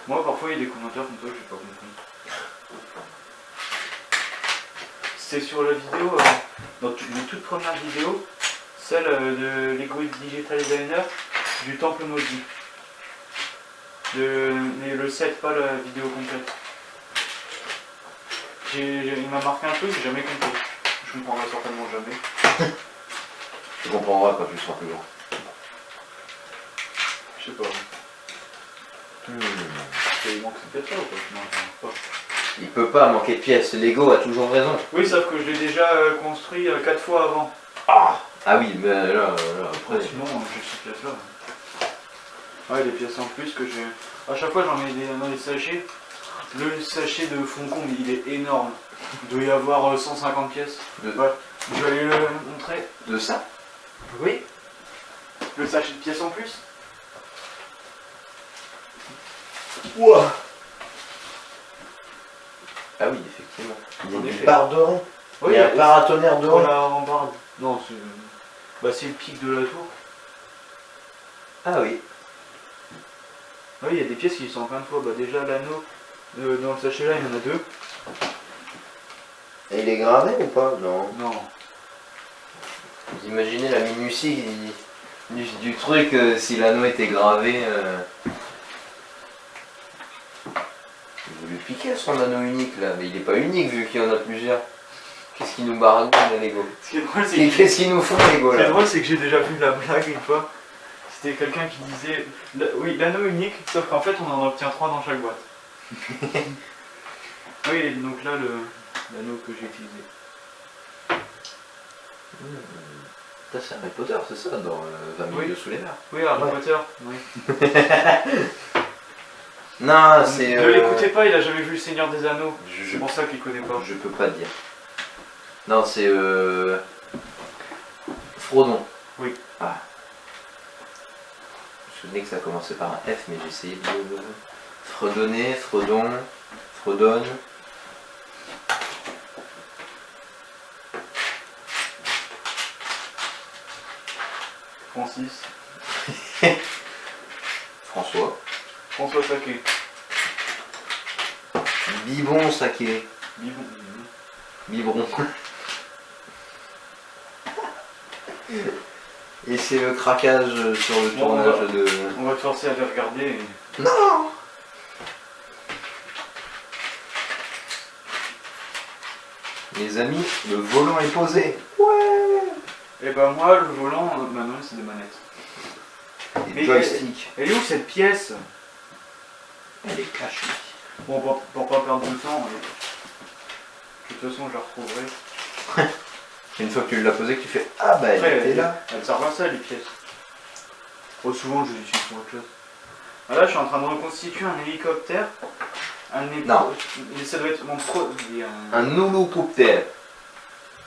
A: Moi parfois il y a des commentaires comme ça que j'ai pas compris. C'était sur la vidéo, dans ma toute première vidéo, celle de Lego Digital Designer du Temple Maudit. Mais le set, pas la vidéo complète. Il m'a marqué un truc, j'ai jamais compris. Je comprendrai certainement jamais.
B: Tu comprendras quand tu seras plus grand.
A: Je sais pas. Il manque une pièce là ou pas? Non, pas.
B: Il peut pas manquer de pièces, Lego a toujours raison.
A: Oui, sauf que je l'ai déjà construit 4 fois avant.
B: Ah oui, mais là après...
A: Sinon, j'ai ces pièces là. Ouais, des pièces en plus que j'ai... À chaque fois j'en mets dans les sachets. Le sachet de Foncombe, il est énorme. Il doit y avoir 150 pièces. Ouais. Je vais aller le montrer.
B: De ça?
A: Oui. Le sachet de pièces en plus. Ouah.
B: Ah oui, effectivement. Il y a
A: En
B: des
A: effet.
B: barres dorées.
A: Oui,
B: il y a un paratonnerre doré.
A: Voilà, en barre. Non, c'est... Bah c'est le pic de la tour.
B: Ah oui.
A: Oui, il y a des pièces qui sont en plein de fois. Bah déjà l'anneau, dans le sachet là, il y en a 2.
B: Et il est gravé ou pas? Non.
A: Non.
B: Vous imaginez la minutie du truc si l'anneau était gravé. Vous lui piquez son anneau unique là, mais il est pas unique vu qu'il y en a plusieurs. Qu'est-ce qui nous baragouine la Lego?
A: Ce qui est drôle, c'est que...
B: Qu'est-ce qu'ils nous font Lego
A: Ce qui est
B: là?
A: drôle, c'est que j'ai déjà vu la blague une fois. C'était quelqu'un qui disait, oui, l'anneau unique, sauf qu'en fait on en obtient 3 dans chaque boîte. Oui, et donc là, l'anneau que j'ai utilisé.
B: Ça c'est Harry Potter, c'est ça, dans 20 000
A: Oui.
B: de sous les mers.
A: Oui, Harry
B: Ouais.
A: Potter, oui.
B: Non, c'est...
A: Ne l'écoutez pas, il a jamais vu le Seigneur des Anneaux.
B: Je
A: C'est pour ça qu'il connaît pas.
B: Je peux pas dire. Non, c'est Frodon.
A: Oui.
B: Ah. Je me souvenais que ça commençait par un F, mais j'ai essayé de fredonner, Frodon, Frodonne.
A: Francis.
B: François.
A: François Saquet.
B: Bibon saké.
A: Bibon.
B: Biberon. Et c'est le craquage sur le
A: Bon,
B: tournage de...
A: On va te forcer à les regarder. Et...
B: Non! Les amis, le volant est posé. Ouais!
A: Et ben moi, le volant, maintenant c'est des manettes.
B: Et
A: Mais
B: joystick.
A: Elle est où cette pièce?
B: Elle est cachée.
A: Bon, pour pas perdre de temps, de toute façon je la retrouverai.
B: Une fois que tu l'as posée, que tu fais ah bah elle
A: Après,
B: était là.
A: Elle sert à ça les pièces. Oh, souvent je les utilise pour autre chose. Ah, là je suis en train de reconstituer un hélicoptère.
B: Non.
A: Mais ça doit être mon pro.
B: Un Nouloucoptère.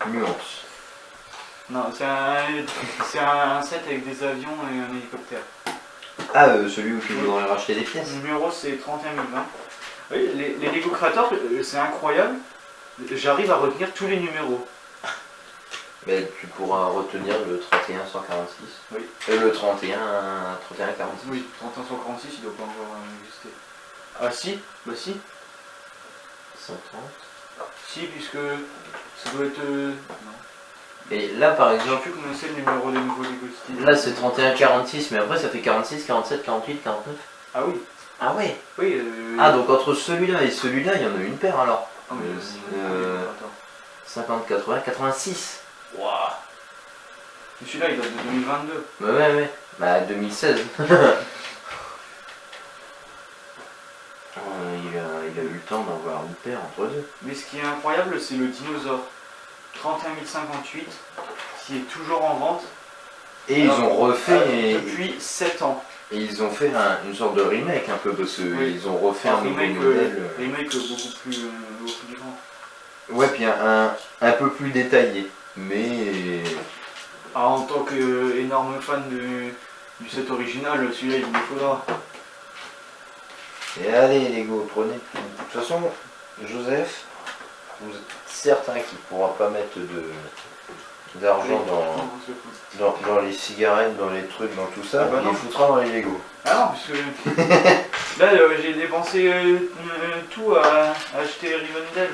B: Nuance.
A: Non, c'est un set avec des avions et un hélicoptère.
B: Ah celui où tu voudrais racheter des pièces.
A: Le numéro c'est 31020. Oui, les Lego Creators, c'est incroyable. J'arrive à retenir tous les numéros.
B: Mais tu pourras retenir le 31146.
A: Oui.
B: Le 3146.
A: Oui, 31146 il doit pas encore exister. Ah si, bah si.
B: 130.
A: Si, puisque ça doit être... non.
B: Et là par
A: Je sais
B: exemple,
A: plus comment c'est le numéro des nouveaux Lego Style.
B: là c'est 3146, mais après ça fait 46, 47, 48, 49.
A: Ah oui.
B: Ah ouais.
A: Oui.
B: Ah donc entre celui-là et celui-là, il y en a une paire alors.
A: Ah, mais,
B: 50, 80, 86.
A: Waouh. Celui-là, il date de 2022.
B: Bah ouais. Bah 2016. Il a eu le temps d'en voir une paire entre deux.
A: Mais ce qui est incroyable, c'est le dinosaure 31058 qui est toujours en vente.
B: Et ils ont refait.
A: Depuis 7 ans.
B: Et ils ont fait une sorte de remake un peu parce qu'ils
A: Oui.
B: ont refait un nouveau
A: remake,
B: modèle.
A: remake beaucoup plus grand.
B: Ouais, puis un peu plus détaillé. Mais.
A: Ah, en tant qu'énorme fan du set original, celui-là il me faudra.
B: Et allez, Lego, prenez. De toute façon, Joseph, vous êtes certain qu'il ne pourra pas mettre d'argent dans les cigarettes, dans les trucs, dans tout ça.
A: Ah bah
B: il
A: non.
B: les foutra dans les Lego.
A: Ah non, puisque là j'ai dépensé tout à acheter Rivendell.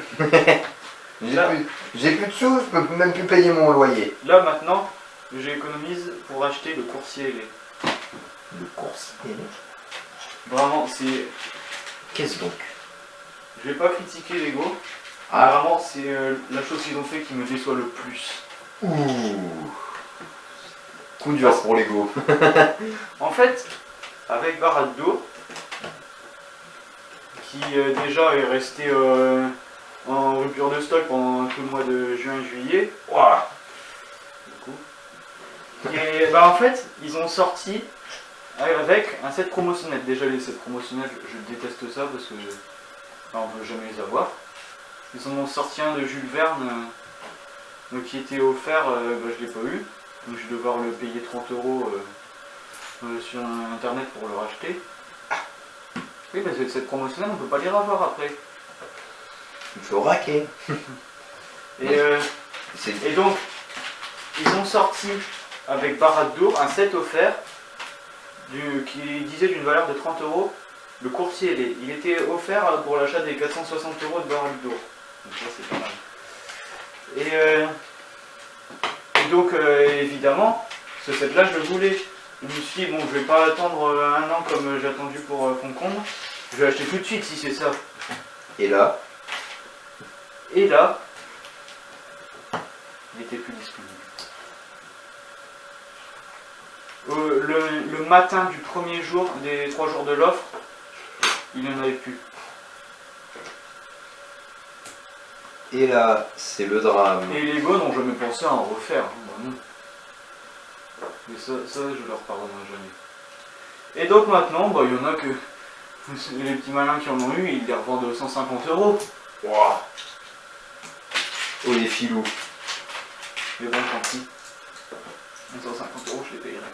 B: J'ai plus de sous, je peux même plus payer mon loyer.
A: Là maintenant, j'économise pour acheter le coursier ailé.
B: Le coursier.
A: Vraiment, c'est.
B: Qu'est-ce donc?
A: Je vais pas critiquer Lego.
B: Ah.
A: Vraiment, c'est la chose qu'ils ont fait qui me déçoit le plus.
B: Ouh. Coup dur pour Lego.
A: En fait, avec Barad-dûr, qui déjà est resté en rupture de stock pendant tout le mois de juin-juillet. Ouah. Du coup. Et bah en fait, ils ont sorti avec un set promotionnel. Déjà les sets promotionnels, je déteste ça parce que on ne veut jamais les avoir. Ils en ont sorti un de Jules Verne qui était offert, bah, je l'ai pas eu. Donc je vais devoir le payer 30 € sur internet pour le racheter. Oui, parce que cette promotionnelle, on peut pas les revoir après.
B: Il faut raquer.
A: Et donc, ils ont sorti avec Barad-dûr un set offert qui disait d'une valeur de 30 €. Le coursier ailé. Il était offert pour l'achat des 460 € de Barad-dûr. Donc ça, c'est pas mal. Et donc, évidemment, ce set-là, je le voulais. Je me suis dit, bon, je vais pas attendre un an comme j'ai attendu pour Concombre. Je vais acheter tout de suite si c'est ça.
B: Et là,
A: il n'était plus disponible. Le matin du premier jour, des 3 jours de l'offre, il n'y en avait plus.
B: et là, c'est le drame.
A: Et Lego n'ont jamais pensé à en refaire. Bah non. Mais ça, je leur pardonnerai jamais. Et donc maintenant, bah, il y en a que les petits malins qui en ont eu, ils les revendent 150 €.
B: Ouah. Oh les filous.
A: Mais bon, tant pis. 150 €, je les payerai.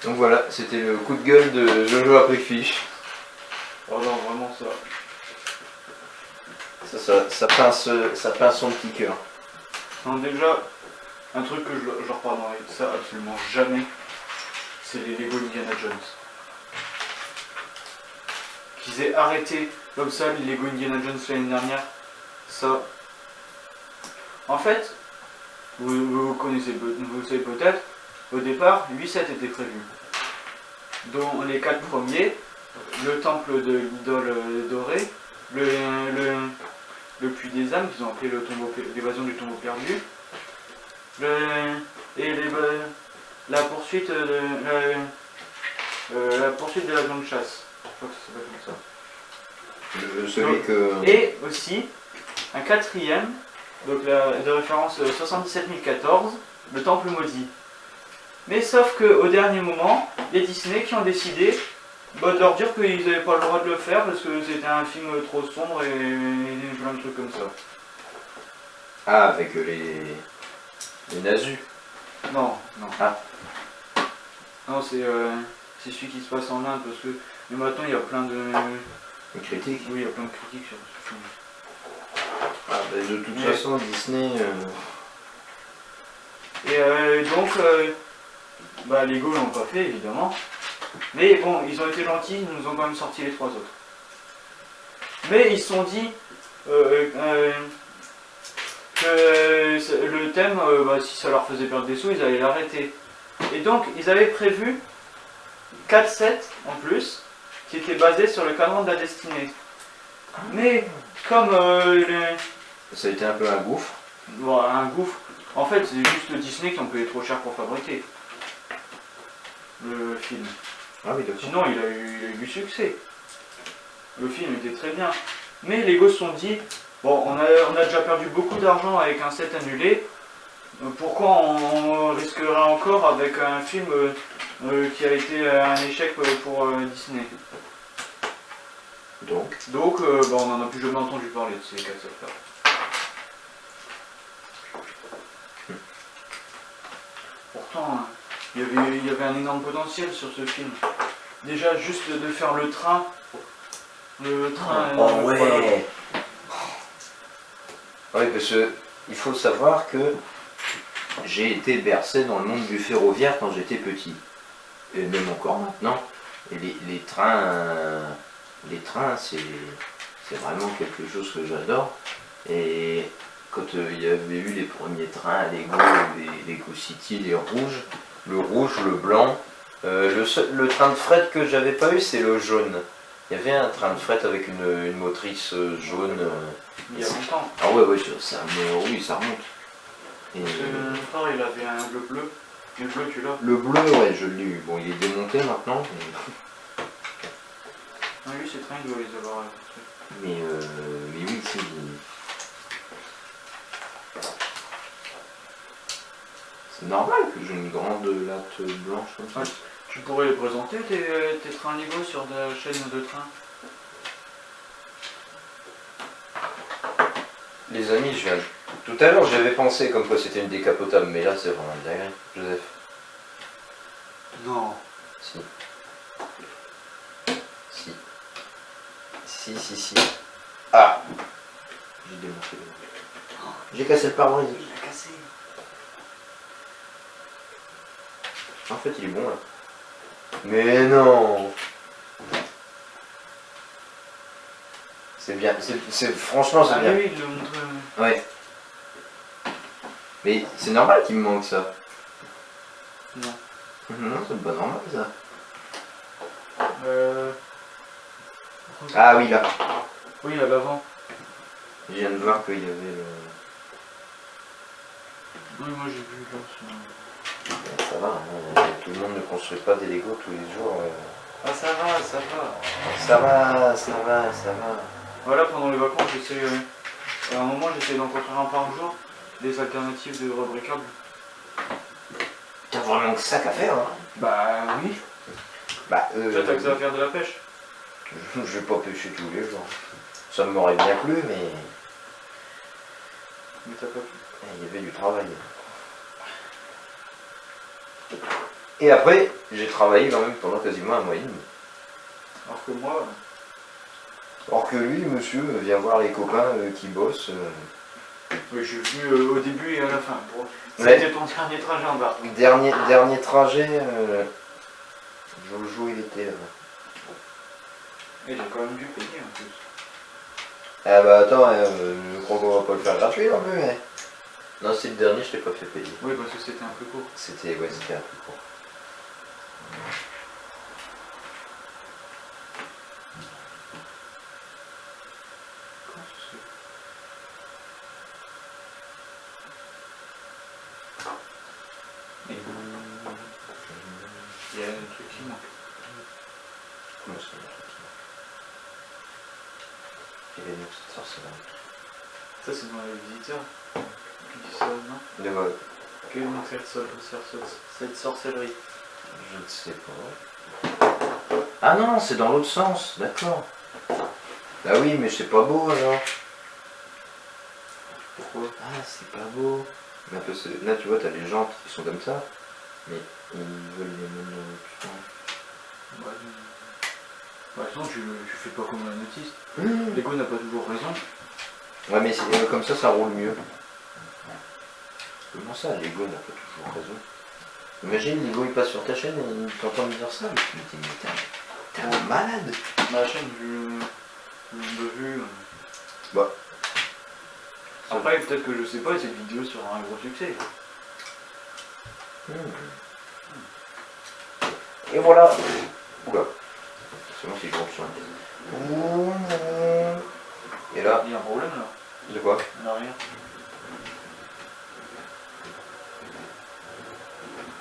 B: Donc voilà, c'était le coup de gueule de Jojo après fiche.
A: Oh non, vraiment ça.
B: Ça pince son petit cœur.
A: Non, déjà, un truc que je repardonnerai ça absolument jamais, c'est les Lego Indiana Jones. Qu'ils aient arrêté comme ça les Lego Indiana Jones l'année dernière, ça. En fait, vous connaissez, vous savez peut-être, au départ, 8 sets étaient prévus. Dont les 4 premiers, le temple de l'idole dorée, le puits des âmes, qu'ils ont appelé l'évasion du tombeau perdu, la poursuite de l'avion de chasse. Je crois que ça s'appelle comme ça.
B: Celui que...
A: Et aussi un quatrième, donc de référence 77014, le temple maudit. Mais sauf qu'au dernier moment, les Disney qui ont décidé de leur dire qu'ils n'avaient pas le droit de le faire parce que c'était un film trop sombre et plein de trucs comme ça.
B: Ah, avec les nazus.
A: Non, non.
B: Ah.
A: Non, c'est celui qui se passe en Inde parce que mais maintenant il y a plein de...
B: Les critiques.
A: Oui, il y a plein de critiques sur ce film.
B: Ah, bah, de toute façon, Disney...
A: Et donc, bah, Lego l'ont pas fait évidemment. Mais bon, ils ont été gentils, ils nous ont quand même sorti les 3 autres. Mais ils se sont dit que le thème, bah, si ça leur faisait perdre des sous, ils allaient l'arrêter. Et donc, ils avaient prévu 4 sets en plus, qui étaient basés sur le cadran de la destinée. Mais comme
B: Ça a été un peu un gouffre.
A: Bon, un gouffre. En fait, c'est juste Disney qui ont payé trop cher pour fabriquer le film.
B: Ah oui, d'accord.
A: Sinon, il a eu du succès. Le film était très bien. Mais Lego se sont dit, bon, on a déjà perdu beaucoup d'argent avec un set annulé. Pourquoi on risquerait encore avec un film qui a été un échec pour Disney?
B: Donc,
A: Donc, on n'en a plus jamais entendu parler de ces cassettes-là. Pourtant, il y avait un énorme potentiel sur ce film. Déjà, juste de faire le train. Le train.
B: oh ouais.
A: Voilà.
B: Oui, parce que il faut savoir que j'ai été bercé dans le monde du ferroviaire quand j'étais petit. Et même encore maintenant. Et les trains, c'est vraiment quelque chose que j'adore. Et quand il y avait eu les premiers trains à Lego, les Lego City, les rouges, le rouge, le blanc, le train de fret que j'avais pas eu, c'est le jaune. Il y avait un train de fret avec une motrice jaune.
A: Il y a longtemps.
B: Ah ouais, oui, ça remonte. Et
A: Mon frère, il avait un bleu. Le bleu, tu l'as?
B: le bleu, ouais, je l'ai eu. Bon, il est démonté maintenant.
A: Ah oui, c'est train, il doit les avoir.
B: Mais oui, c'est normal que j'ai une grande latte blanche comme ça.
A: Ouais. Tu pourrais les présenter, tes trains Lego, sur la chaîne de train?
B: Les amis, je viens. Tout à l'heure, j'avais pensé comme quoi c'était une décapotable, mais là, c'est vraiment une dinguerie. Joseph.
A: Non.
B: Si. Si. Ah! J'ai démonté le. J'ai cassé le pare-brise.
A: Il l'a cassé.
B: En fait, il est bon là. Mais non! C'est bien. Franchement, c'est
A: Ah
B: bien.
A: oui, il le montre.
B: Ouais. Mais c'est normal qu'il me manque ça.
A: Non.
B: Non, c'est pas normal ça.
A: Ah
B: Ah oui, là.
A: oui, à l'avant.
B: Je viens de voir qu'il y avait le.
A: Oui, moi j'ai vu là.
B: Ça va, hein, tout le monde ne construit pas des Lego tous les jours.
A: Ah, ça va, ça va.
B: Ça va.
A: Voilà, pendant les vacances, j'essaie. À un moment, j'essaie d'en construire un par jour. Des alternatives de rebriquables.
B: T'as vraiment que ça qu'à faire, hein?
A: Bah oui.
B: Bah,
A: Toi, t'as que ça à faire de la pêche.
B: je vais pas pêcher tous les jours. Ça m'aurait bien plu, mais
A: Mais t'as pas pu.
B: il y avait du travail. Et après, j'ai travaillé quand même pendant quasiment un mois et demi.
A: Alors que moi.
B: Alors que lui, monsieur, vient voir les copains qui bossent.
A: Oui, j'ai vu au début et à la fin. Bon,
B: Ouais.
A: c'était ton dernier trajet en bas.
B: Dernier trajet, Jojo il était là.
A: Et j'ai quand même dû payer en plus.
B: Ah bah attends, je crois qu'on va pas le faire gratuit non plus, mais. Non, c'est le dernier, je t'ai pas fait payer.
A: Oui, parce que c'était un peu court.
B: C'était un peu court.
A: Comment ça se fait? Et il y a un truc qui manque.
B: Comment ça va? Il est une petite sorcellerie.
A: Ça, c'est dans les visiteurs qui dit ça, non?
B: De quoi?
A: Quelle est donc cette sorcellerie?
B: Je ne sais pas. Ah non, c'est dans l'autre sens, d'accord. Bah oui, mais c'est pas beau alors.
A: Pourquoi?
B: Ah, c'est pas beau. Mais un peu, là, tu vois, t'as les jantes qui sont comme ça, mais ils veulent les mettre dans l'autre sens.
A: Bah, de toute façon, tu fais pas comme un autiste. Lego n'a pas toujours raison.
B: Ouais, mais comme ça roule mieux. Comment ça, Lego n'a pas toujours raison? Imagine, Lego il passe sur ta chaîne et il t'entend me dire ça, mais tu me dis, mais t'es un malade.
A: Ma chaîne, je l'ai vu.
B: Bah.
A: Après, peut-être que je sais pas, cette vidéo sera un gros succès.
B: Et voilà. Oula. C'est moi qui gros le son. Et là,
A: Il y a un problème là.
B: De quoi?
A: à l'arrière.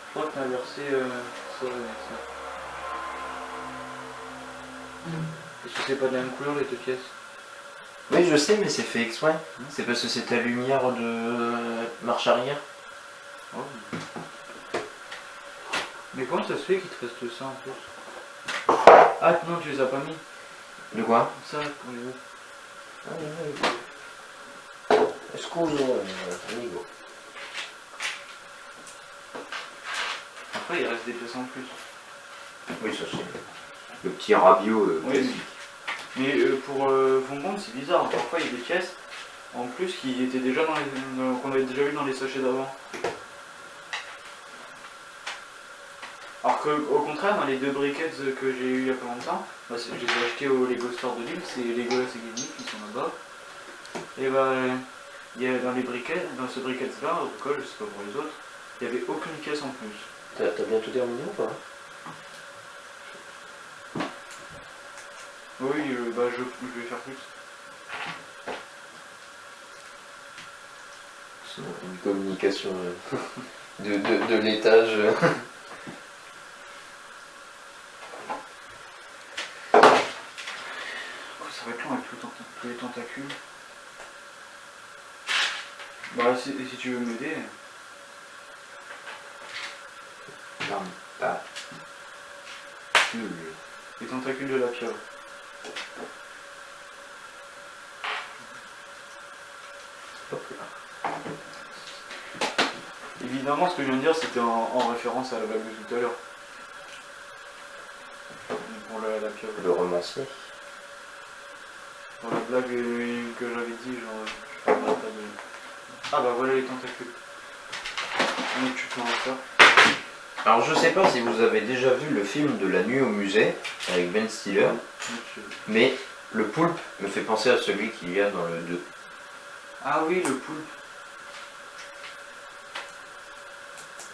A: Je crois que t'as inversé ça avec ça. Est-ce que c'est pas de la même couleur les deux pièces?
B: Oui, je sais, mais c'est fait exprès. C'est parce que c'est ta lumière de marche arrière.
A: Oh. Mais comment ça se fait qu'il te reste ça en plus? Ah non, tu les as pas mis.
B: De quoi?
A: Ça pour les autres.
B: Scusa, amigo.
A: Après il reste des pièces en plus.
B: Oui, ça c'est le petit rabio
A: Oui,
B: classique.
A: mais pour Fonbon c'est bizarre, parfois il y a des pièces en plus qui étaient déjà dans les. Qu'on avait déjà eu dans les sachets d'avant. Alors qu'au contraire, dans les deux briquettes que j'ai eu il y a pas longtemps, bah, je les ai achetés au Lego Store de Lille, c'est Legolas et Gimmick qui sont là-bas. Et bah, il y a dans les briquettes, dans ce briquette-là, en tout cas, je sais pas pour les autres, il n'y avait aucune pièce en plus.
B: T'as bien tout terminé ou pas?
A: Oui, bah je vais faire plus.
B: C'est une communication de l'étage.
A: Ça va être long avec tous les tentacules. Bah si tu veux m'aider.
B: Non, pas.
A: Les tentacules de la pieuvre.
B: Hop là.
A: Évidemment, ce que je viens de dire, c'était en référence à la blague de tout à l'heure. Pour la pieuvre.
B: Le romancier.
A: Pour la blague que j'avais dit, genre, je parlerai pas de... Ah bah voilà les tentacules. Donc tu peux en faire.
B: Alors je sais pas si vous avez déjà vu le film de La Nuit au musée avec Ben Stiller, mais le poulpe me fait penser à celui qu'il y a dans le 2.
A: Ah oui, le poulpe.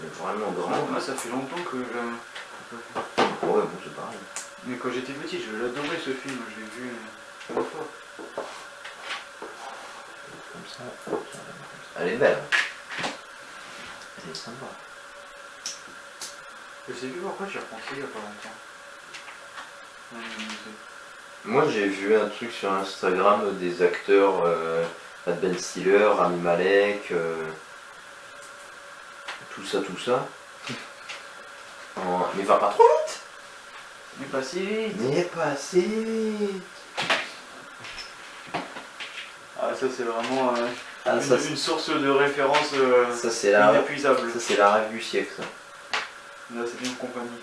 B: Il est vraiment grand.
A: Moi ça fait longtemps que je...
B: Ouais, bon c'est pareil.
A: Mais quand j'étais petit, je l'adorais ce film, je l'ai vu une fois.
B: Comme ça. Elle est belle. Elle est sympa.
A: Je sais plus pourquoi j'y ai repensé il y a pas longtemps. Dans le musée.
B: Moi j'ai vu un truc sur Instagram des acteurs Ben Stiller, Rami Malek, tout ça. Mais va pas trop vite.
A: Mais pas si vite.
B: Mais pas assez vite.
A: Ah ça c'est vraiment
B: Ah, ça,
A: une source de référence
B: ça c'est la
A: inépuisable.
B: Ça c'est la rêve du siècle ça.
A: Là c'est bien compagnie.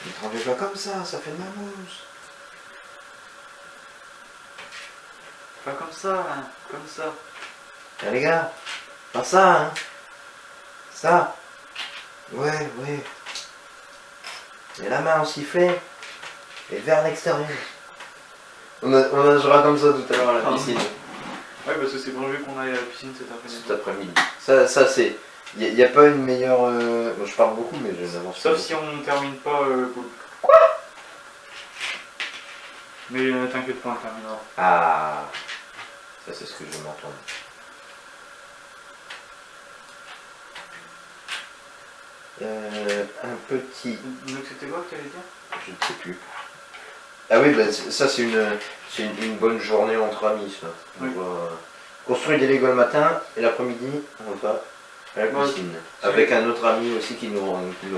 B: Ne tremblez pas comme ça fait de la mousse.
A: Pas comme ça, hein, comme ça.
B: Tiens les gars, pas ça hein. Ça. Ouais. Et la main au sifflet. Et vers l'extérieur. On nagera comme ça tout à l'heure à la piscine.
A: Ouais parce que c'est prévu qu'on aille à la piscine cet après-midi.
B: Cet après-midi. Ça c'est... Il n'y a pas une meilleure... Bon, je parle beaucoup mais je n'avance pas.
A: Sauf si on termine pas Quoi? Mais t'inquiète pas, on terminera.
B: Ah. Ça c'est ce que je m'entends. Un petit...
A: Donc c'était quoi que t'allais dire?
B: Je ne sais plus. Ah oui, bah, ça c'est une bonne journée entre amis. Ça. On
A: Oui.
B: va construire des Lego le matin et l'après-midi on va à la
A: Ouais,
B: piscine. Avec un autre ami aussi qui nous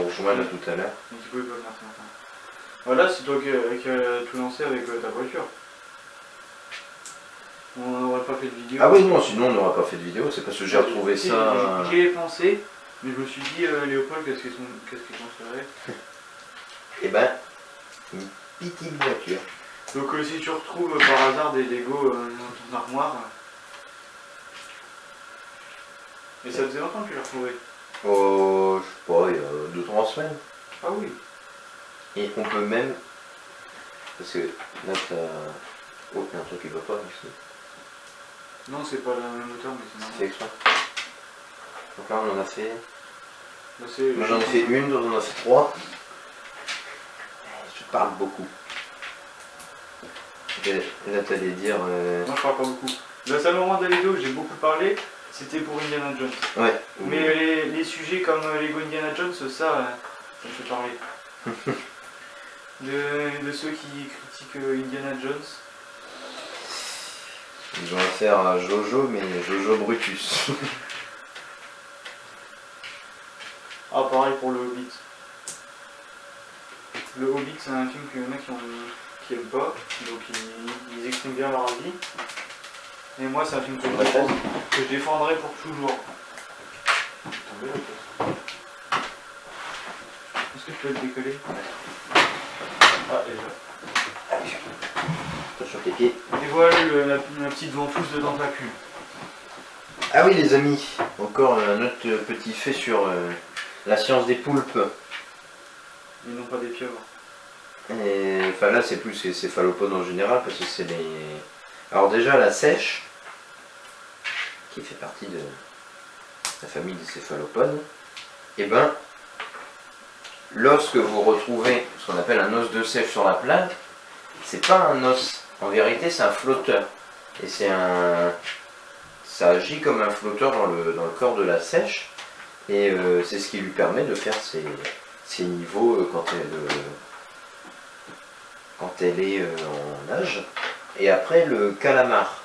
B: rejoint là tout à l'heure.
A: Donc du coup il peut venir ce matin. Voilà, c'est toi qui as tout lancé avec ta voiture. On n'aurait pas fait de vidéo.
B: Ah oui, non, sinon on n'aura pas fait de vidéo, c'est parce que j'ai retrouvé
A: Si,
B: ça.
A: J'y ai pensé, mais je me suis dit, Léopold, qu'est-ce qu'il construirait?
B: Eh ben, une petite voiture.
A: Donc si tu retrouves par hasard des Lego dans ton armoire... Et ça faisait longtemps que tu l'as retrouvé?
B: Oh, je sais pas, il y a 2-3 semaines.
A: Ah oui.
B: Et on peut même... Parce que là t'as... Oh, il y a un truc qui va pas ici.
A: Non, c'est pas la même hauteur, mais c'est
B: C'est
A: normal.
B: fait exprès. Donc là on en a fait...
A: Bah, c'est-
B: Moi j'en ai fait une, d'autres on en a fait 3. Je parle beaucoup. là t'allais dire...
A: Moi je parle pas beaucoup. Le seul moment de la vidéo où j'ai beaucoup parlé, c'était pour Indiana Jones.
B: Ouais.
A: Mais les sujets comme Lego Indiana Jones, ça me fait parler. de ceux qui critiquent Indiana Jones.
B: Ils ont affaire à Jojo, mais Jojo Brutus.
A: Ah, pareil pour le Hobbit. Le Hobbit, c'est un film qu'il y en a qui aiment pas, donc ils expriment bien leur avis. Et moi, c'est un film que je défendrai pour toujours. Est-ce que je peux le décoller? Ah, déjà.
B: Attention tes pieds.
A: Et voilà la petite ventouse de tentacule.
B: Ah oui les amis, encore un autre petit fait sur la science des poulpes.
A: Ils n'ont pas des pieuvres.
B: Et, enfin là c'est plus ces céphalopodes en général parce que c'est les... Alors déjà la sèche, qui fait partie de la famille des céphalopodes, et ben lorsque vous retrouvez ce qu'on appelle un os de sèche sur la plate, c'est pas un os, en vérité c'est un flotteur. Et c'est un... ça agit comme un flotteur dans le corps de la sèche, et c'est ce qui lui permet de faire ses niveaux quand elle est en nage. Et après le calamar.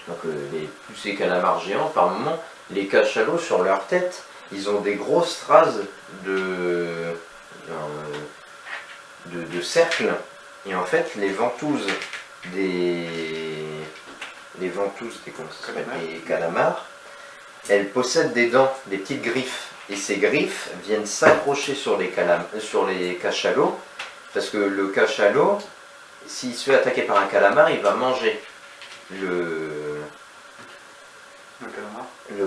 B: Donc plus ces calamars géants, par moment, les cachalots sur leur tête, ils ont des grosses strases de cercles. Et en fait, les ventouses des comment ça s'appelle, des calamars, elles possèdent des dents, des petites griffes. Et ces griffes viennent s'accrocher sur les cachalots, parce que le cachalot, s'il se fait attaquer par un calamar, il va manger le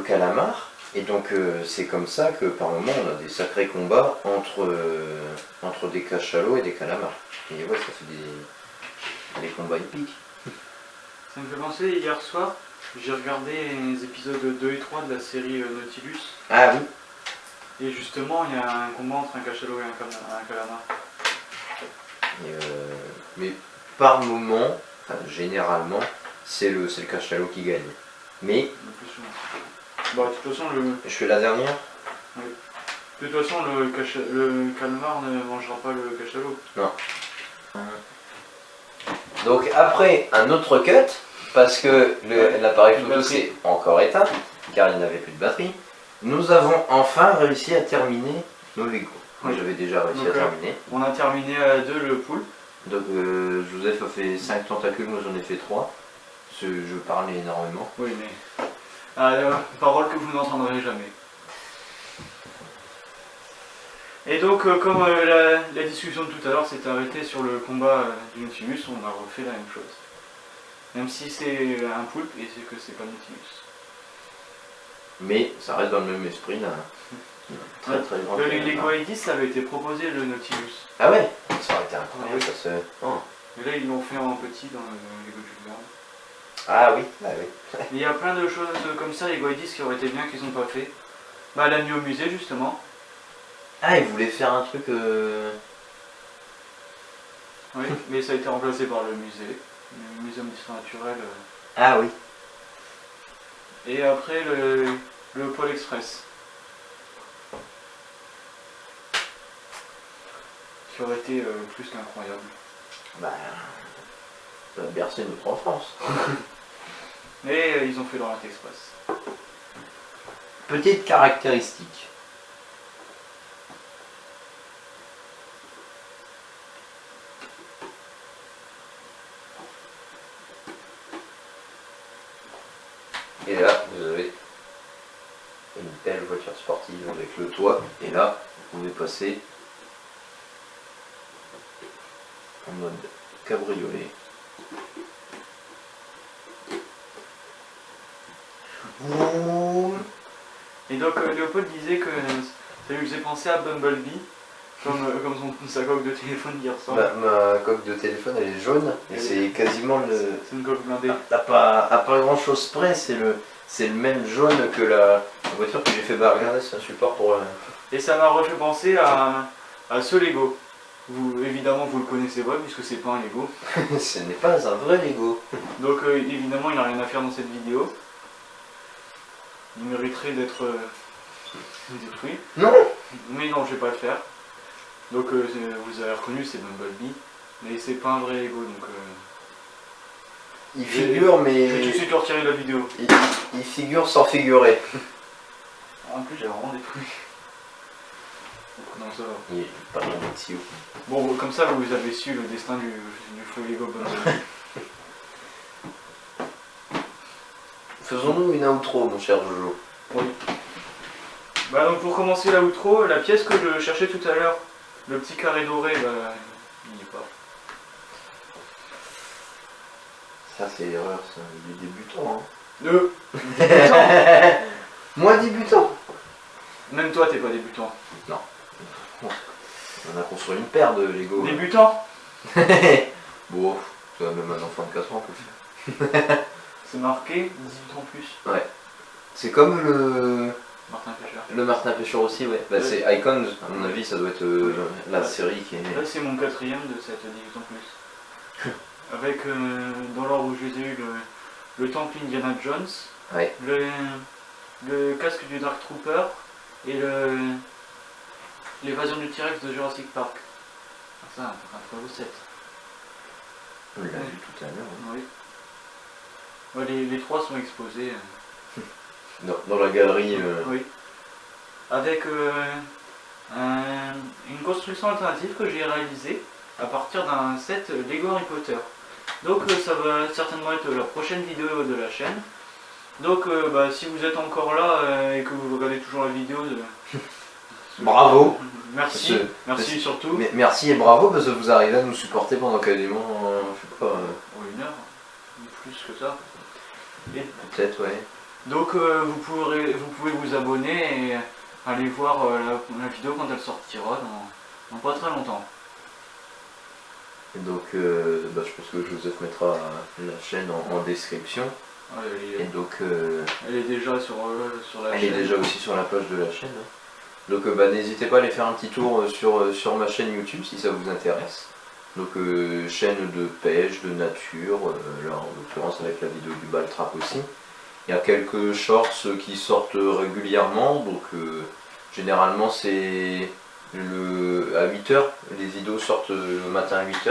B: calamar. Et donc c'est comme ça que par moment on a des sacrés combats entre des cachalots et des calamars. Et ouais, ça fait des combats épiques.
A: Ça me fait penser, hier soir, j'ai regardé les épisodes 2 et 3 de la série Nautilus.
B: Ah oui.
A: Et justement, il y a un combat entre un cachalot et un calamar.
B: Mais par moment, enfin, généralement, c'est le cachalot qui gagne. Mais...
A: Bah, de toute façon,
B: je fais la dernière.
A: Oui. De toute façon, le calamar ne mangera pas le cachalot.
B: Non. Donc après un autre cut, parce que l'appareil photo s'est encore éteint, car il n'avait plus de batterie, nous avons enfin réussi à terminer nos Lego. Moi j'avais déjà réussi à terminer.
A: On a terminé à 2 le poule.
B: Donc Joseph a fait 5 tentacules, moi j'en ai fait 3. Je parlais énormément.
A: Oui mais... parole que vous n'entendrez jamais. Et donc, comme la discussion de tout à l'heure s'est arrêtée sur le combat du Nautilus, on a refait la même chose. Même si c'est un poulpe et c'est que c'est pas Nautilus.
B: Mais ça reste dans le même esprit là. Très très grand.
A: Le Lego ID, ça avait été proposé le Nautilus.
B: Ah ouais, ça aurait été incroyable.
A: Oui.
B: Ça se... oh.
A: Mais là, ils l'ont fait en petit dans le Lego Jules Verne.
B: Ah oui, ah oui.
A: Il y a plein de choses comme ça, Lego ID, qui auraient été bien qu'ils n'ont pas fait. Bah, elle a mis au musée justement.
B: Ah, ils voulaient faire un truc...
A: Oui, mais ça a été remplacé par le musée. Le Muséum d'histoire naturelle.
B: Ah oui.
A: Et après, le Pôle Express. Qui aurait été plus qu'incroyable.
B: Bah... ça va bercer notre enfance.
A: Mais ils ont fait l'Orient Express.
B: Petite caractéristique. Et là, vous avez une belle voiture sportive avec le toit. Et là, vous pouvez passer en mode cabriolet.
A: Et donc Léopold disait que ça lui faisait penser à Bumblebee, comme sa coque de téléphone qui ressemble.
B: Ma coque de téléphone elle est jaune et c'est quasiment le...
A: C'est une coque blindée.
B: À pas grand chose près, c'est le même jaune que la voiture que j'ai fait. Bah regardez, c'est un support pour...
A: Et ça m'a refait penser à ce Lego. Évidemment, vous le connaissez pas puisque c'est pas un Lego.
B: Ce n'est pas un vrai Lego.
A: Donc évidemment, il n'a rien à faire dans cette vidéo. Il mériterait d'être détruit.
B: Non.
A: Mais non, je vais pas le faire. Donc vous avez reconnu, c'est Bumblebee. Mais c'est pas un vrai Lego, donc...
B: Il figure,
A: Je vais tout de
B: mais
A: suite le retirer de la vidéo.
B: il figure sans figurer.
A: En plus, j'ai vraiment détruit. Non, ça va.
B: Il est pas dans le tuyau.
A: Bon, comme ça, vous avez su le destin du faux Lego Bumblebee.
B: Faisons-nous une outro, mon cher Jojo.
A: Oui. Bah donc pour commencer la outro, la pièce que je cherchais tout à l'heure, le petit carré doré, bah, il n'y est pas.
B: Ça, c'est l'erreur, ça. Il est débutant.
A: Débutant.
B: Moi, débutant.
A: Même toi, t'es pas débutant.
B: On a construit une paire de Lego.
A: Débutant.
B: Bon, ça, même un enfant de 4 ans peut le faire.
A: C'est marqué 18 ans plus.
B: C'est comme le
A: Martin Pêcheur.
B: Martin Pêcheur aussi, ouais. Bah,
A: Ouais.
B: c'est Icons, à mon avis, ça doit être la série qui est...
A: Là, c'est mon quatrième de cette 18 ans plus. Avec, dans l'ordre où je les ai eu, le temple Indiana Jones,
B: Ouais.
A: le casque du Dark Trooper et l'évasion du T-Rex de Jurassic Park. Ah, ça, un 3 ou 7.
B: On l'a vu tout à l'heure.
A: Oui. Ouais, les trois sont exposés.
B: Dans la galerie...
A: Oui. Avec une construction alternative que j'ai réalisée à partir d'un set Lego Harry Potter. Donc ça va certainement être la prochaine vidéo de la chaîne. Donc bah, si vous êtes encore là et que vous regardez toujours la vidéo,
B: Bravo.
A: merci, merci surtout.
B: Mais merci et bravo parce que vous arrivez à nous supporter pendant quasiment, je sais pas...
A: Une heure, plus que ça. Et
B: Peut-être, ouais.
A: donc vous pouvez vous abonner et aller voir la vidéo quand elle sortira dans pas très longtemps.
B: Et donc, bah, je pense que Joseph mettra la chaîne en description. Et donc,
A: Elle est déjà sur la
B: elle
A: chaîne.
B: est déjà aussi sur la page de la chaîne. Donc, bah, n'hésitez pas à aller faire un petit tour sur ma chaîne YouTube si ça vous intéresse. Donc, chaîne de pêche, de nature, là en l'occurrence avec la vidéo du ball trap aussi. Il y a quelques shorts qui sortent régulièrement, donc généralement c'est à 8h, les vidéos sortent le matin à 8h,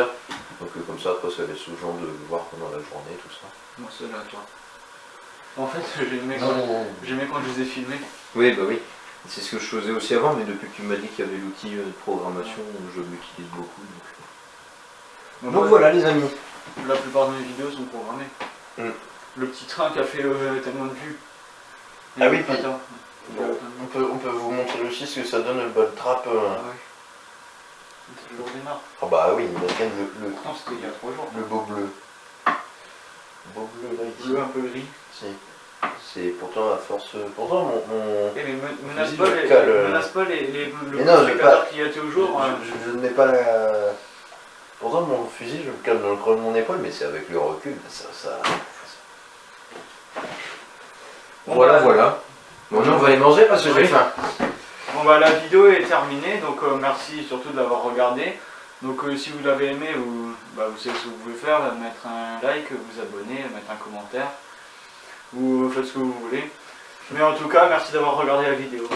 B: donc comme ça après ça laisse aux gens de voir pendant la journée, tout ça.
A: Moi c'est là toi. En fait j'aimais quand je les ai filmés.
B: Oui, bah oui, c'est ce que je faisais aussi avant, mais depuis que tu m'as dit qu'il y avait l'outil de programmation, je l'utilise beaucoup. Donc voilà les amis.
A: La plupart de mes vidéos sont programmées. Le petit train qui a fait tellement de vues.
B: Ah oui, puis
A: Attends.
B: on peut vous montrer aussi ce que ça donne le ball trap.
A: Ah oui. C'est le jour des marques.
B: Ah bah oui, il y a quand même le
A: Non, c'était il y a 3 jours.
B: beau bleu. Beau bleu là ici.
A: Bleu un peu gris.
B: Si. C'est pourtant à force. Pourtant mon...
A: Eh mais menace
B: fusil,
A: pas
B: je cale,
A: le
B: Mais non, j'ai pas-
A: qu'il y a toujours.
B: Je ne mets pas la. Pourtant mon fusil je le cale dans le creux de mon épaule, mais c'est avec le recul. Ça...
A: Bon,
B: Voilà,
A: bah,
B: voilà. Bon, nous on va aller manger parce que j'ai
A: Oui.
B: faim.
A: Bon bah la vidéo est terminée, donc merci surtout de l'avoir regardé. Donc si vous l'avez aimé, vous savez ce que vous pouvez faire, mettre un like, vous abonner, mettre un commentaire, vous faites ce que vous voulez. Mais en tout cas, merci d'avoir regardé la vidéo.